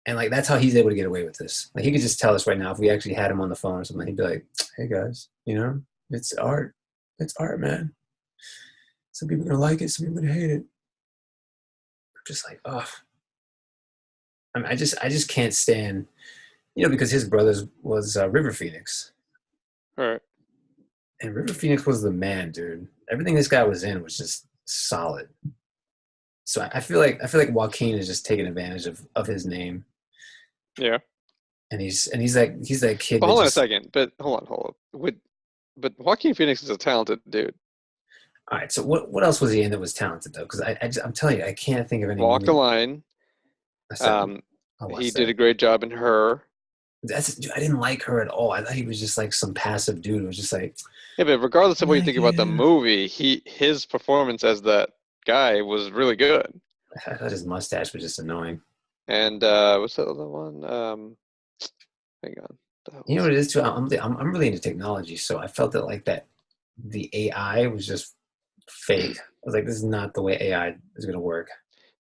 and like that's how he's able to get away with this. Like, he could just tell us right now if we actually had him on the phone or something. He'd be like, "Hey guys, it's art. It's art, man. Some people are gonna like it. Some people are gonna hate it." I'm just like, oh. I mean, I just can't stand, because his brothers was River Phoenix, All right. and River Phoenix was the man, dude. Everything this guy was in was just solid. So I feel like Joaquin is just taking advantage of his name, Yeah. and he's that kid But that hold on a just. second. But hold on. But Joaquin Phoenix is a talented dude. All right. So what else was he in that was talented though? Because I'm telling you, I can't think of any Walk the movie. line. I said Um, I'll he watch did a that. great job in Her. I didn't like her at all. I thought he was just like some passive dude who was just like, Yeah, but regardless of what you like think about the yeah. movie, his performance as that guy was really good. I thought his mustache was just annoying. And what's the other one? Hang on. The hell You know was what it? it is too. I'm really into technology, so I felt that like that. the AI was just fake. I was like, this is not the way AI is gonna work.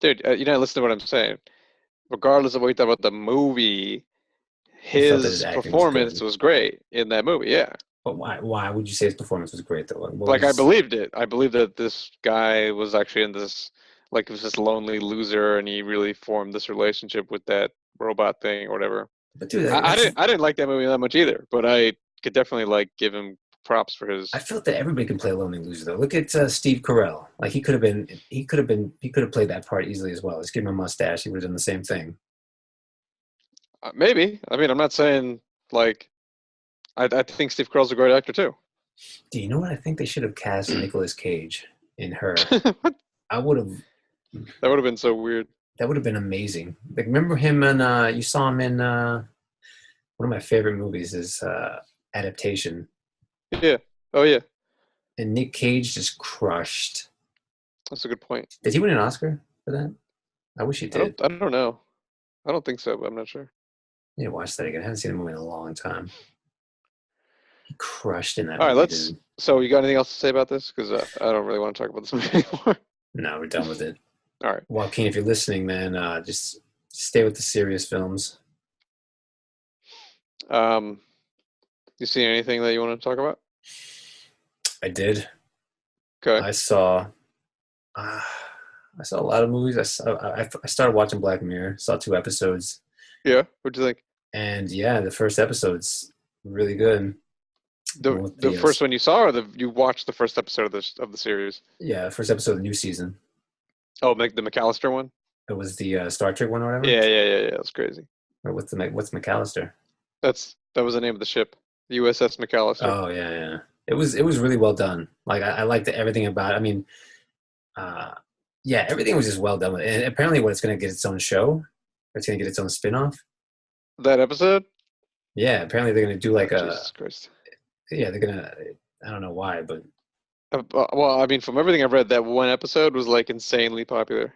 Dude, listen to what I'm saying. Regardless of what you thought about the movie, You felt that his his acting was performance good. was great in that movie. Yeah. But why would you say his performance was great though? Like, what Like I was believed it. I believed that this guy was actually in this, like he was this lonely loser, and he really formed this relationship with that robot thing or whatever. but dude, I didn't like that movie that much either, but I could definitely like give him props for I his. felt that everybody can play a lonely loser though. Look at Steve Carell. Like he could have played that part easily as well. Just give him a mustache, he would have done the same thing. Maybe. I mean, I'm not saying like I think Steve Carell's a great actor too. Do you know what I think they should have cast Nicolas Cage in her? That I would have. would have been so weird. That would have been amazing. Like remember him in you saw him in one of my favorite movies is Adaptation, Yeah. Oh yeah. and Nick Cage just crushed. That's a good point. Did he win an Oscar for that? I wish he did. I don't know. I don't think so, but I'm not sure. I need to watch that again. I haven't seen the movie in a long time. He crushed in that All right, movie, let's. dude. So you got anything else to say about this? Because I don't really want to talk about this movie anymore. No, we're done with it. All right. Joaquin, if you're listening, man, just stay with the serious films. Um, you see anything that you want to talk about? I did. Okay. I saw. Uh, I saw a lot of movies. I started watching Black Mirror. Saw 2 episodes, Yeah. What'd you think? and yeah, the first episode's really good. The With the the first one you saw, or you watched the first episode of the series? yeah, the first episode of the new season. Oh, the McAllister one. It was the Star Trek one or whatever. Yeah. That's crazy. Or what's McAllister? That was the name of the ship, the USS McAllister. Oh yeah, yeah. It was really well done. Like I liked everything about it. I mean, uh, yeah, everything was just well done. And apparently, what it's going to get its own show. Or it's going to get its own spin-off. That episode. Yeah, apparently they're going to do Oh, like a Jesus Christ. yeah, they're going to I don't know why, but Well, I mean, from everything I've read, that one episode was like insanely popular.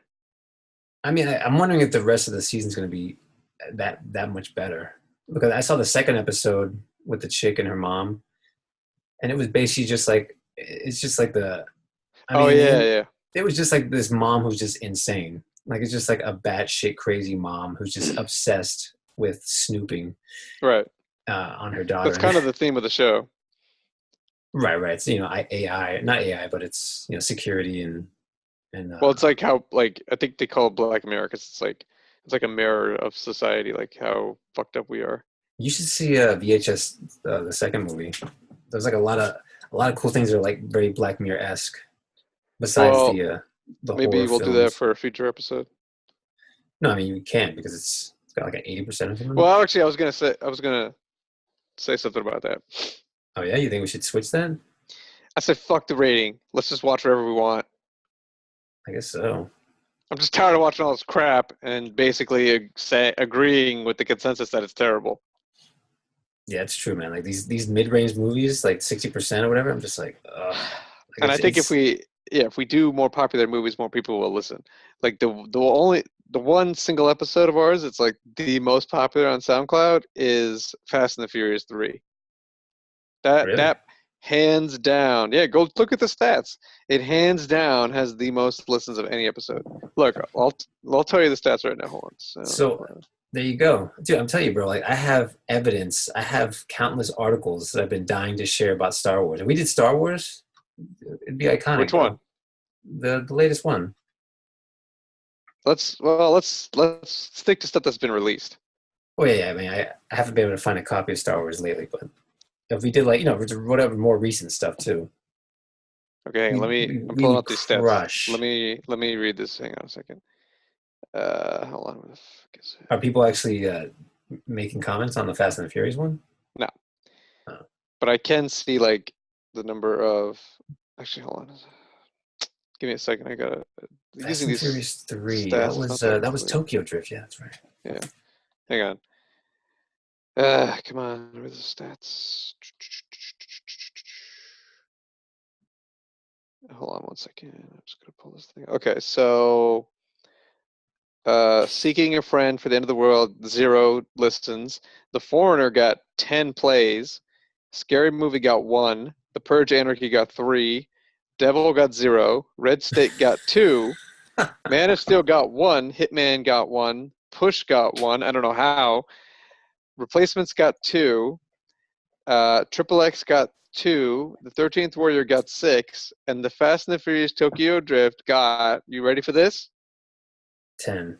I mean, I'm wondering if the rest of the season's going to be that much better. Because I saw the second episode with the chick and her mom, and it was basically just like it's just like the I Oh mean, yeah. it was just like this mom who's just insane. Like it's just like a batshit crazy mom who's just obsessed with snooping Right. on her daughter. That's kind of the theme of the show. Right. So AI, not AI, but it's security and Well, it's like how like I think they call it Black Mirror because it's like a mirror of society, like how fucked up we are. you should see VHS the second movie. There's like a lot of cool things that are like very Black Mirror esque. Besides Well, the horror maybe we'll do that films. for a future episode. No, I mean you can't because it's got like an 80% or something. Well, actually, I was gonna say something about that. Oh yeah, you think we should switch that? I said, fuck the rating. Let's just watch whatever we want. I guess so. I'm just tired of watching all this crap and basically agreeing with the consensus that it's terrible. Yeah, it's true, man. Like these mid range movies, like 60% or whatever. I'm just like, ugh. Like And I think it's if we do more popular movies, more people will listen. Like the one single episode of ours, it's like the most popular on SoundCloud is Fast and the Furious 3. really. That hands down, yeah, go look at the stats. It hands down has the most listens of any episode. Look, I'll tell you the stats right now. Hold on. So there you go, dude. I'm telling you, bro. Like I have evidence. I have countless articles that I've been dying to share about Star Wars. If we did Star Wars, it'd be iconic, Which bro. one? The latest one. Let's stick to stuff that's been released. Oh yeah. I mean, I haven't been able to find a copy of Star Wars lately, but if we did like whatever more recent stuff too, Okay, we I'm we pulling would up these stats. crush. Let me read this. Hang on a second. Hold on. What the fuck is it? Are people actually making comments on the Fast and the Furious one? No, Oh. but I can see like the number of. Actually, hold on. Give me a second. I gotta Fast using and these Furious 3. That stats. was It's not that that was clear. Tokyo Drift. Yeah, that's right. Yeah. Hang on. Come on. Where's the stats? Hold on one second. I'm just gonna pull this thing. Okay, so Seeking a Friend for the End of the World, 0 listens. The Foreigner got 10 plays. Scary Movie got 1. The Purge Anarchy got 3. Devil got 0. Red State got 2. Man of Steel got 1. Hitman got 1. Push got 1. I don't know how. Replacements got 2. Triple X got 2. The 13th Warrior got 6. And the Fast and the Furious Tokyo Drift got, you ready for this? 10.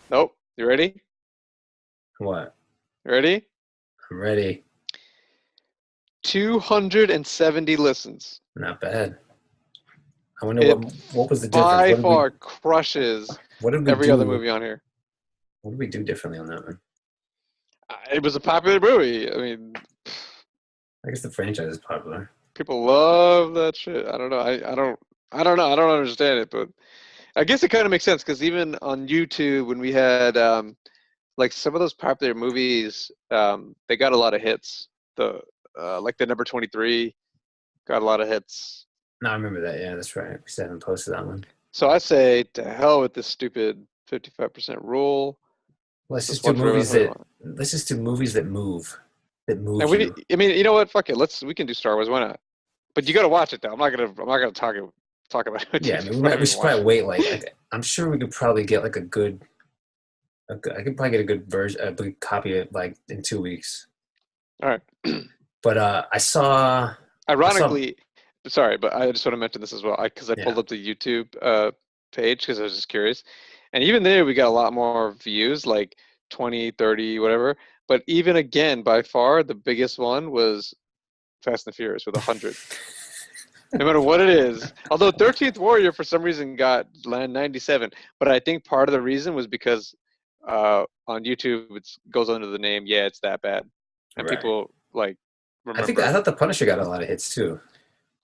Nope. You ready? What? You ready? I'm ready. 270 listens. Not bad. I wonder It what was the difference? by far crushes what did we every other do? movie on here. What did we do differently on that one? It was a popular movie. I mean, I guess the franchise is popular. people love that shit. I don't know. I don't know. I don't understand it, but I guess it kind of makes sense because even on YouTube when we had like some of those popular movies, they got a lot of hits. The like the number 23 got a lot of hits. No, I remember that. Yeah, that's right. We still haven't posted that one. So I say to hell with this stupid 55% rule. Let's just do movies that move. That move And you. I mean, you know what? Fuck it. We can do Star Wars. Why not? But you got to watch it though. I'm not gonna talk about it. Yeah, I mean, we should probably wait. Like, I'm sure we could probably get like I could probably get a good version, a good copy of like in 2 weeks. All right. But I saw. Ironically, sorry, but I just want to mention this as well because I pulled up the YouTube page because I was just curious, and even there we got a lot more views, like 20, 30, whatever. But even again, by far the biggest one was Fast and Furious with 100. No matter what it is. Although 13th Warrior for some reason got 97, but I think part of the reason was because on YouTube it goes under the name Yeah, It's That Bad, and people like remember. I thought the Punisher got a lot of hits too.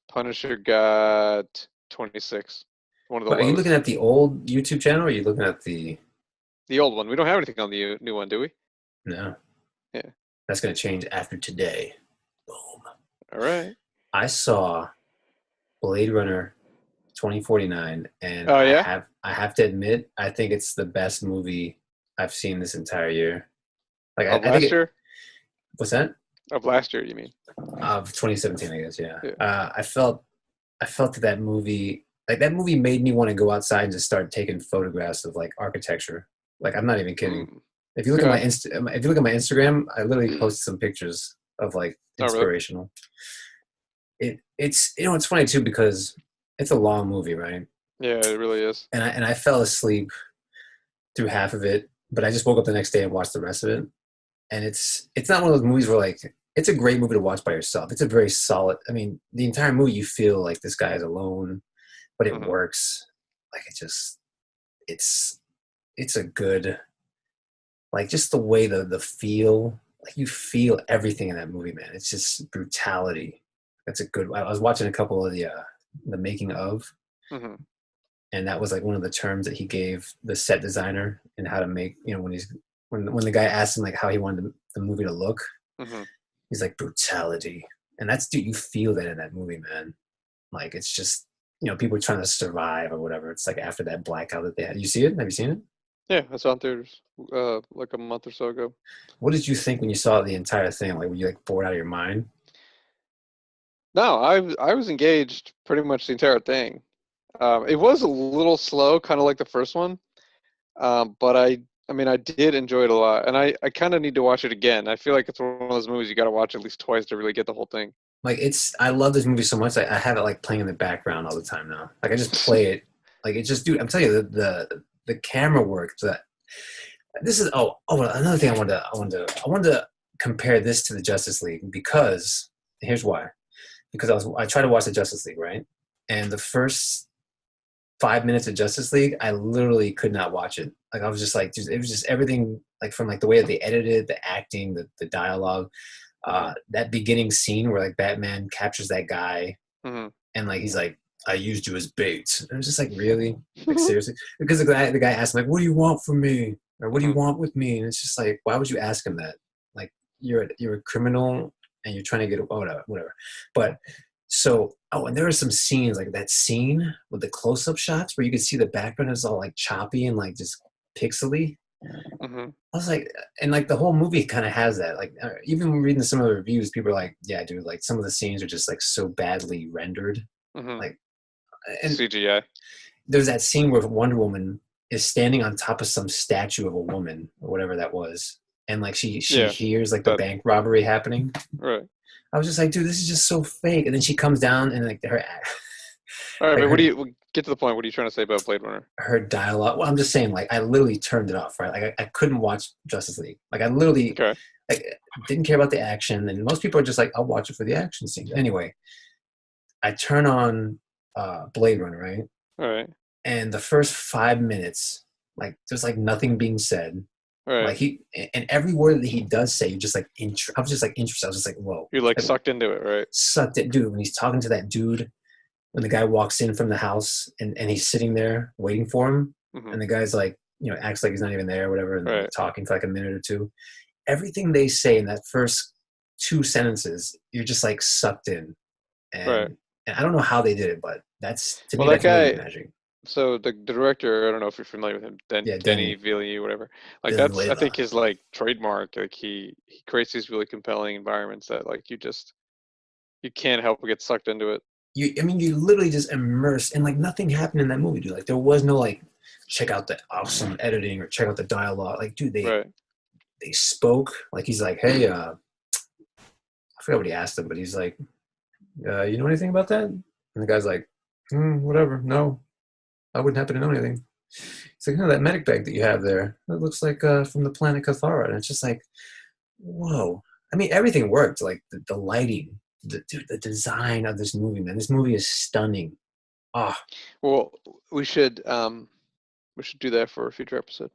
Punisher got 26. One of the. But are you looking at the old YouTube channel, or are you looking at the old one? We don't have anything on the new one, do we? No. Yeah. That's gonna change after today. Boom. All right. I saw Blade Runner 2049, and I have to admit, I think it's the best movie I've seen this entire year. Like I think last year. What's that? Of last year, you mean? Of 2017, I guess. Yeah. I felt that movie, like that movie, made me want to go outside and just start taking photographs of like architecture. Like, I'm not even kidding. If you look at my Instagram, I literally posted some pictures of like inspirational. It's it's funny too because it's a long movie, right? Yeah, it really is. And I fell asleep through half of it, but I just woke up the next day and watched the rest of it. And it's not one of those movies where like it's a great movie to watch by yourself. It's a very solid. I mean, the entire movie you feel like this guy is alone, but it works. Like it's a good, like, just the way the feel, like you feel everything in that movie, man. It's just brutality. That's a good. I was watching a couple of the making of, and that was like one of the terms that he gave the set designer and how to make. You know, when the guy asked him like how he wanted the movie to look, he's like brutality, and dude, you feel that in that movie, man. Like, it's just, you know, people are trying to survive or whatever. It's like after that blackout that they had. You see it? Have you seen it? Yeah, I saw it in theaters like a month or so ago. What did you think when you saw the entire thing? Like, were you like bored out of your mind? No, I was engaged pretty much the entire thing. It was a little slow, kind of like the first one, but I mean, I did enjoy it a lot, and I kind of need to watch it again. I feel like it's one of those movies you got to watch at least twice to really get the whole thing. Like, I love this movie so much. I have it like playing in the background all the time now. Like, I just play it. Like, it just, dude, I'm telling you, the camera work. This is another thing I wanted to compare this to the Justice League, because here's why. Because I tried to watch the Justice League, right? And the first 5 minutes of Justice League, I literally could not watch it. Like, I was just like, it was just everything, like, from like the way that they edited, the acting, the dialogue, that beginning scene where like Batman captures that guy, and like he's like, "I used you as bait." And I was just like, really? Like, seriously? Because the guy asked him like, "What do you want from me?" Or "What do you want with me?" And it's just like, why would you ask him that? Like, you're a criminal and you're trying to get whatever. But so, and there are some scenes, like that scene with the close-up shots where you can see the background is all like choppy and like just pixely. Mm-hmm. I was like, and like the whole movie kind of has that. Like, even when reading some of the reviews, people are like, "Yeah, dude, like some of the scenes are just like so badly rendered." Mm-hmm. Like, and CGI. there's that scene where Wonder Woman is standing on top of some statue of a woman or whatever that was, and like she Yeah. hears like the That bank robbery happening. right. I was just like, dude, this is just so fake. And then she comes down and like her All right, like but what do her you get to the point? What are you trying to say about Blade Runner? her dialogue. Well, I'm just saying, like I literally turned it off. Right, like I couldn't watch Justice League. Like I literally Okay. like didn't care about the action. And most people are just like, I'll watch it for the action scenes. Anyway, I turn on Blade Runner, right? All right. And the first 5 minutes, like there's like nothing being said. All right. Like he and every word that he does say, you're just like I was just like interested. I was just like, whoa, You're like like, sucked into it, right? sucked it, dude. When he's talking to that dude, when the guy walks in from the house and he's sitting there waiting for him, Mm-hmm. and the guy's like, acts like he's not even there or whatever, and they're Right. talking for like a minute or two. Everything they say in that first 2 sentences, you're just like sucked in, Right. and I don't know how they did it, but that's to Well, me that that's movie guy. magic. So the director, I don't know if you're familiar with him, Yeah, Denny Denny Villeneuve, whatever. Like that's I think Villuela. his like trademark. Like he creates these really compelling environments that like you can't help but get sucked into it. I mean, you literally just immersed, and like nothing happened in that movie, dude. Like there was no like, check out the awesome editing or check out the dialogue. Like, dude, Right. they spoke. Like he's like, hey, I forgot what he asked him, but he's like, you know anything about that? And the guy's like, whatever. No, I wouldn't happen to know anything. It's like, no, that medic bag that you have there, that looks like from the planet Cathara. And it's just like, whoa. I mean, everything worked. Like the lighting, the design of this movie, man. This movie is stunning. Ah, oh, Well, we should um we should do that for a future episode.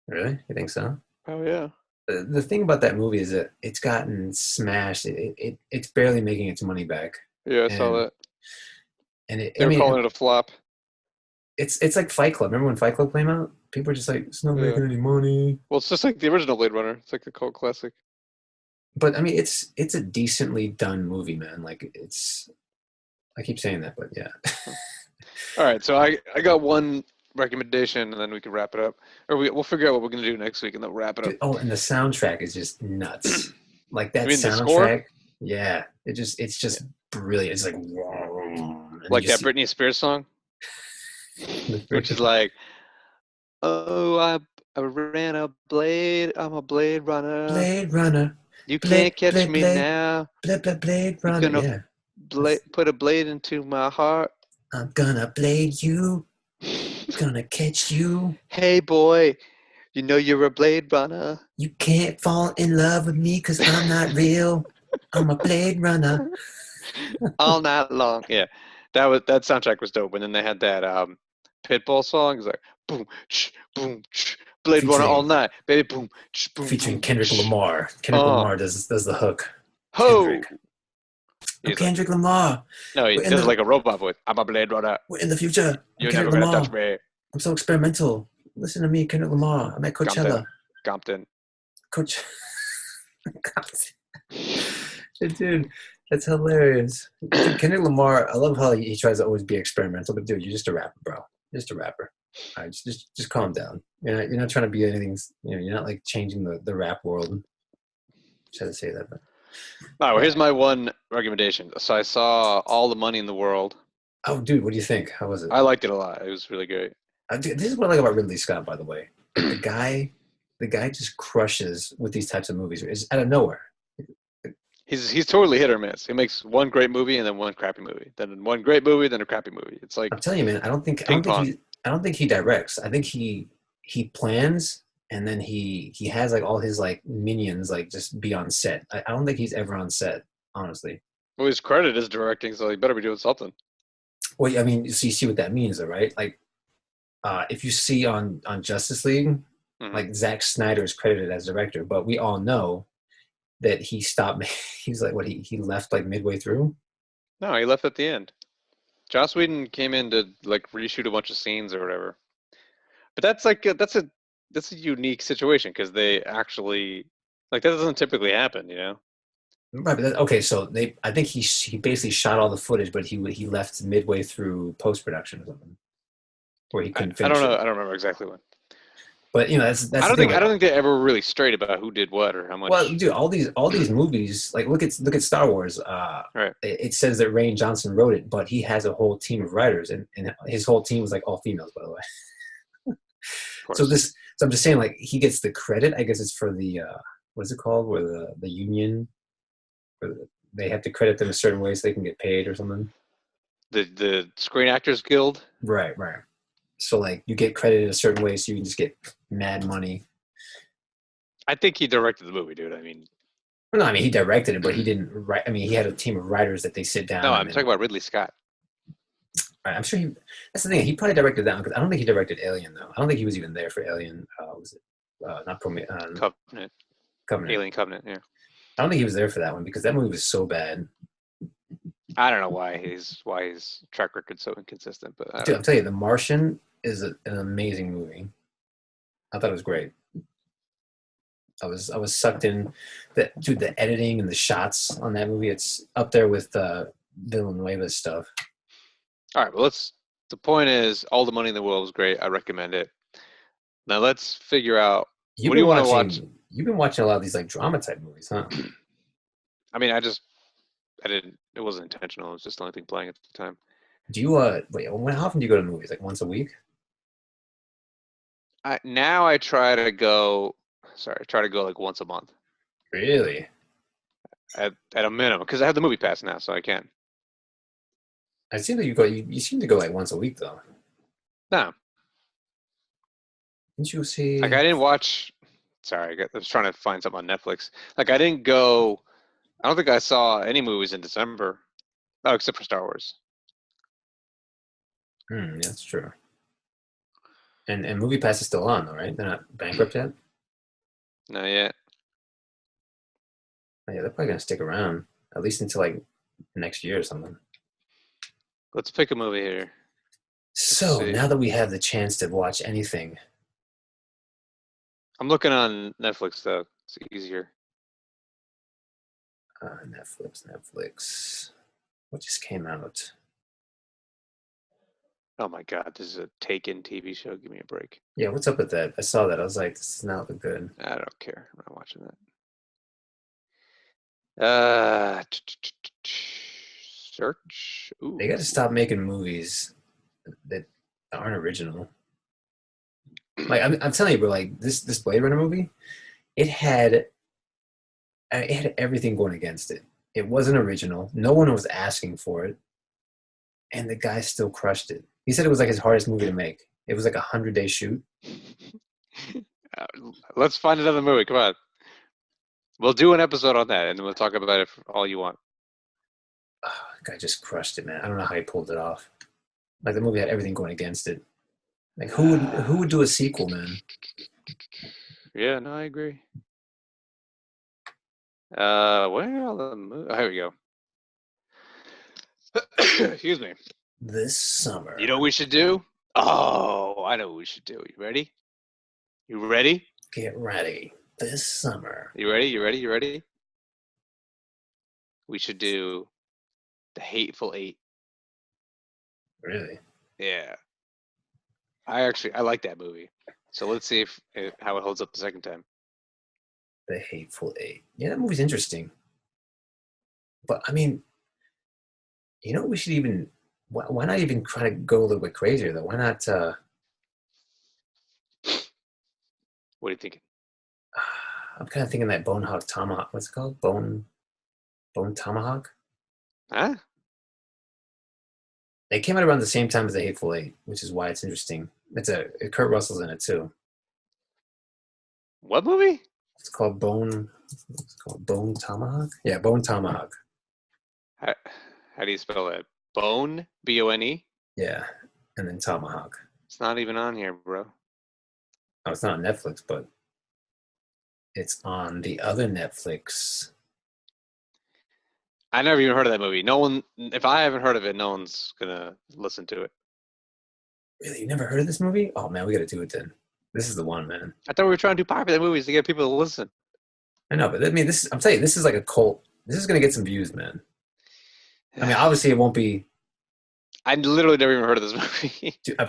really? You think so? Oh yeah. The thing about that movie is that it's gotten smashed. It's barely making its money back, Yeah, I saw and that. I They were mean, calling it a flop. it's like Fight Club. Remember when Fight Club came out? People are just like, it's not Yeah. making any money. Well, it's just like the original Blade Runner. It's like the cult classic. But I mean, it's a decently done movie, man. Like I keep saying that, but yeah. Huh. All right, so I got one recommendation, and then we can wrap it up, or we'll figure out what we're gonna do next week, and then wrap it up. Dude, oh, and the soundtrack is just nuts. Like You that mean the score? soundtrack, yeah. It's Yeah. just brilliant. It's like, and then Like you that see Britney Spears song, the which is freaking like, "Oh, I ran a blade. I'm a blade runner. Blade Runner, You Blade can't catch Blade me Blade now. Blade You're Runner. gonna Yeah, put a blade into my heart." I'm gonna blade you, gonna catch you. Hey boy, you know you're a blade runner. You can't fall in love with me because I'm not real. I'm a Blade Runner. All night long. Yeah, that soundtrack was dope. And then they had that Pitbull song. It's like boom, Blade Runner all featuring night, baby. Boom, featuring boom. Kendrick Lamar. Kendrick Oh, Lamar does the hook. ho! Kendrick, I'm He's like, Kendrick Lamar. no, he We're in does it the like a robot voice. I'm a Blade Runner. we're in the future. I'm You're Kendrick never gonna touch Lamar. me, I'm so experimental. Listen to me, Kendrick Lamar. I'm at Compton. Coachella. Compton. Coach, dude, that's hilarious. Dude, Kendrick Lamar. I love how he tries to always be experimental, but dude, you're just a rapper, bro. You're just a rapper. All right, just calm down. You're not trying to be anything. You're not like changing the rap world. Just had to say that, but All right, well, yeah. here's my one recommendation. So I saw All the Money in the World. Oh, dude, what do you think? How was it? I liked it a lot. It was really great. Dude, this is what I like about Ridley Scott, by the way. Like the guy just crushes with these types of movies. It's out of nowhere. He's totally hit or miss. He makes one great movie and then one crappy movie, then one great movie, then a crappy movie. It's I'm like telling you, man. I ping don't think pong. he directs. I think he plans, and then he has like all his like minions like just be on set. I don't think he's ever on set, honestly. Well, he's credited as directing, so he better be doing something. Well, I mean, so you see what that means, though, right? Like, if you see on Justice League, Hmm. like Zack Snyder is credited as director, but we all know that he stopped. He's like, what he left like midway through. No, he left at the end. Joss Whedon came in to like reshoot a bunch of scenes or whatever. But that's like that's a unique situation because they actually like that doesn't typically happen, you know. Right, but okay, so I think he basically shot all the footage, but he left midway through post production or something, where he couldn't I don't finish know. it. I don't remember exactly when. But that's the thing. I Like, don't think they're ever really straight about who did what or how well, much. dude, all these movies, like look at Star Wars. Right, It says that Rian Johnson wrote it, but he has a whole team of writers, and his whole team was like all females, by the way. of So course. this, so I'm just saying, like he gets the credit. I guess it's for the what is it called, where the union, where they have to credit them a certain way so they can get paid or something. The Screen Actors Guild. Right, right. So like you get credited a certain way, so you can just get mad money. I think he directed the movie, dude. I mean, Well, no, I mean he directed it, but he didn't write. I mean, he had a team of writers that they sit no, down I'm and talking then. about Ridley Scott. I'm sure he. That's the thing. He probably directed that one because I don't think he directed Alien though. I don't think he was even there for Alien. Was it not Covenant, Covenant? Alien Covenant. Yeah, I don't think he was there for that one because that movie was so bad. I don't know why his track record's so inconsistent, but I Dude, don't I'm know. telling you, The Martian is an amazing movie. I thought it was great. I was sucked in. The editing and the shots on that movie, it's up there with Villanueva's stuff. All right, well, let's. The point is, all the money in the world is great. I recommend it. Now let's figure out You've what do been you want to watch. watching. You've been watching a lot of these like drama type movies, huh? I mean, I didn't. It wasn't intentional. It was just the only thing playing at the time. Do you wait? How often do you go to movies? Like once a week? Now I try to go. Sorry, I try to go like once a month Really? at a minimum because I have the movie pass now, so I can. I seem that you go. You seem to go like once a week though. No, Didn't you like see? I didn't watch. Sorry, I was trying to find something on Netflix. Like I didn't go. I don't think I saw any movies in December. Oh, except for Star Wars. That's true. And Movie Pass is still on though, right? They're not bankrupt yet. Not yet. Oh, yeah, they're probably gonna stick around at least until like next year or something. Let's pick a movie here. Let's So see. now that we have the chance to watch anything, I'm looking on Netflix though. It's easier. Netflix, what just came out? Oh my God, this is a Taken TV show. Give me a break. Yeah, what's up with that? I saw that. I was like, this does not look good. I don't care. I'm not watching that. Search. They Ooh. got to stop making movies that aren't original. Like I'm telling you, bro. Like this Blade Runner movie, it had it had everything going against it. It wasn't original. No one was asking for it, and the guy still crushed it. He said it was like his hardest movie to make. It was like 100-day shoot. Uh, Let's find another movie. Come on. We'll do an episode on that, and then we'll talk about it for all you want. Oh, the guy just crushed it, man. I don't know how he pulled it off. Like the movie had everything going against it. Like who would do a sequel, man? Yeah, no, I agree. Where are all the movies? Oh, here we go. Excuse me. This summer. You know what we should do? Oh, I know what we should do. You ready? You ready? Get ready. This summer. You ready? You ready? You ready? We should do The Hateful Eight. Really? Yeah. I like that movie. So let's see if how it holds up the second time. The Hateful Eight. Yeah, that movie's interesting. But I mean, we should even why not even try to go a little bit crazier though? Why not What are you thinking? I'm kind of thinking that Bone Hog Tomahawk. What's it called? Bone Tomahawk? Huh? They came out around the same time as The Hateful Eight, which is why it's interesting. Kurt Russell's in it too. What movie? It's called Bone. It's called Bone Tomahawk. Yeah, Bone Tomahawk. How do you spell that? Bone? B-O-N-E? Yeah, and then Tomahawk. It's not even on here, bro. Oh, it's not on Netflix, but it's on the other Netflix. I never even heard of that movie. No one, if I haven't heard of it, no one's gonna listen to it. Really, you never heard of this movie? Oh man, we got to do it then. This is the one, man. I thought we were trying to do popular movies to get people to listen. I know, but I mean, I'm telling you, this is like a cult. This is gonna get some views, man. I mean, obviously, it won't be. I literally never even heard of this movie. Dude,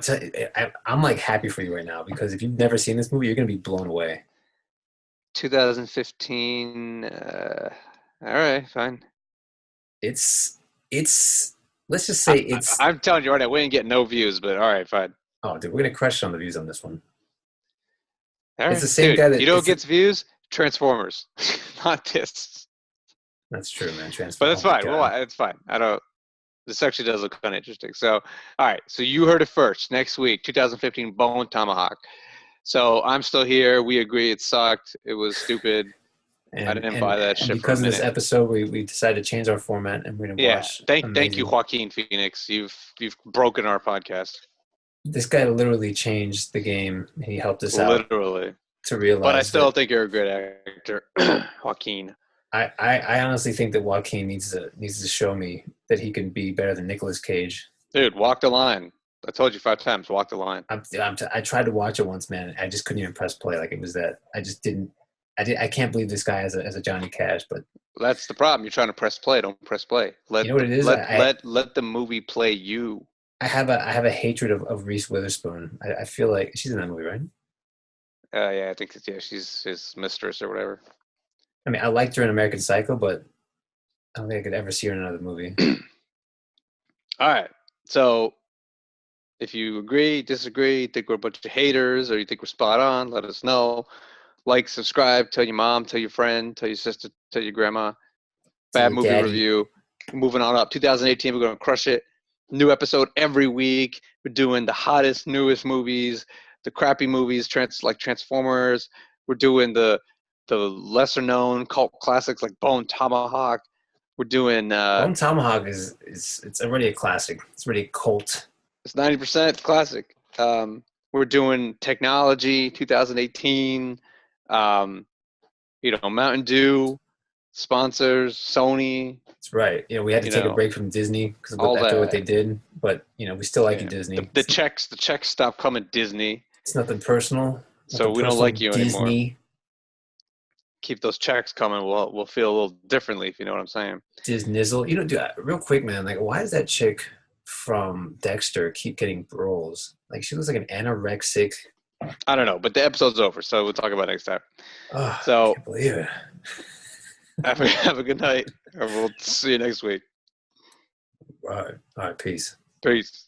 I'm like happy for you right now because if you've never seen this movie, you're gonna be blown away. 2015. All right, fine. It's it's let's just I, say it's I'm telling you right now, we ain't getting no views, but all right, fine. oh dude, we're gonna crush on the views on this one. All It's the right, same dude. guy You that know what it's gets views? Transformers, not this. that's true, man. But Transfer. that's Oh my fine. Well, god. it's fine. I don't. This actually does look kind of interesting. So, all right. So you heard it first. Next week, 2015, Bone Tomahawk. So I'm still here. We agree it sucked. It was stupid. I And didn't and buy that and shit for a because of this minute. episode, we decided to change our format and we're gonna Yeah. watch Thank you, amazing. Joaquin Phoenix. You've broken our podcast. This guy literally changed the game. He helped us out Literally. to But I realize still that think you're a good actor, Joaquin. I honestly think that Joaquin needs to show me that he can be better than Nicolas Cage. Dude, walk the line. I told you 5 times. Walk the line. I tried to watch it once, man. I just couldn't even press play. Like it was that I just didn't. I can't believe this guy as a Johnny Cash. But That's the problem. You're trying to press play. Don't press play. you know what it is? Let the movie play you. I have a hatred of Reese Witherspoon. I feel like she's in that movie, right? Yeah, I think yeah, she's his mistress or whatever. I mean, I liked her in American Psycho, but I don't think I could ever see her in another movie. All right. So if you agree, disagree, think we're a bunch of haters, or you think we're spot on, let us know. Like, subscribe, tell your mom, tell your friend, tell your sister, tell your grandma. To Bad your movie daddy, review. Moving on up. 2018, we're going to crush it. New episode every week. We're doing the hottest, newest movies, the crappy movies, like Transformers. We're doing the lesser known cult classics like Bone Tomahawk. We're doing Bone Tomahawk is it's already a classic. It's already a cult. it's 90% classic. We're doing technology 2018. Um, Mountain Dew sponsors, Sony. It's right. You know, we had to You take a know, break from Disney because all after what they that. did, but you know, we still like you, Yeah, Disney. the checks stop coming Disney, It's nothing personal. so Nothing we don't personal. like you anymore. Disney. Keep those checks coming. We'll feel a little differently if you know what I'm saying. Disnizzle. You know, dude, real quick, man. Like, why does that chick from Dexter keep getting roles? Like, she looks like an anorexic. I don't know, but the episode's over, so we'll talk about it next time. Oh, I So can't believe it. have a good night, and we'll see you next week. All right, peace. Peace.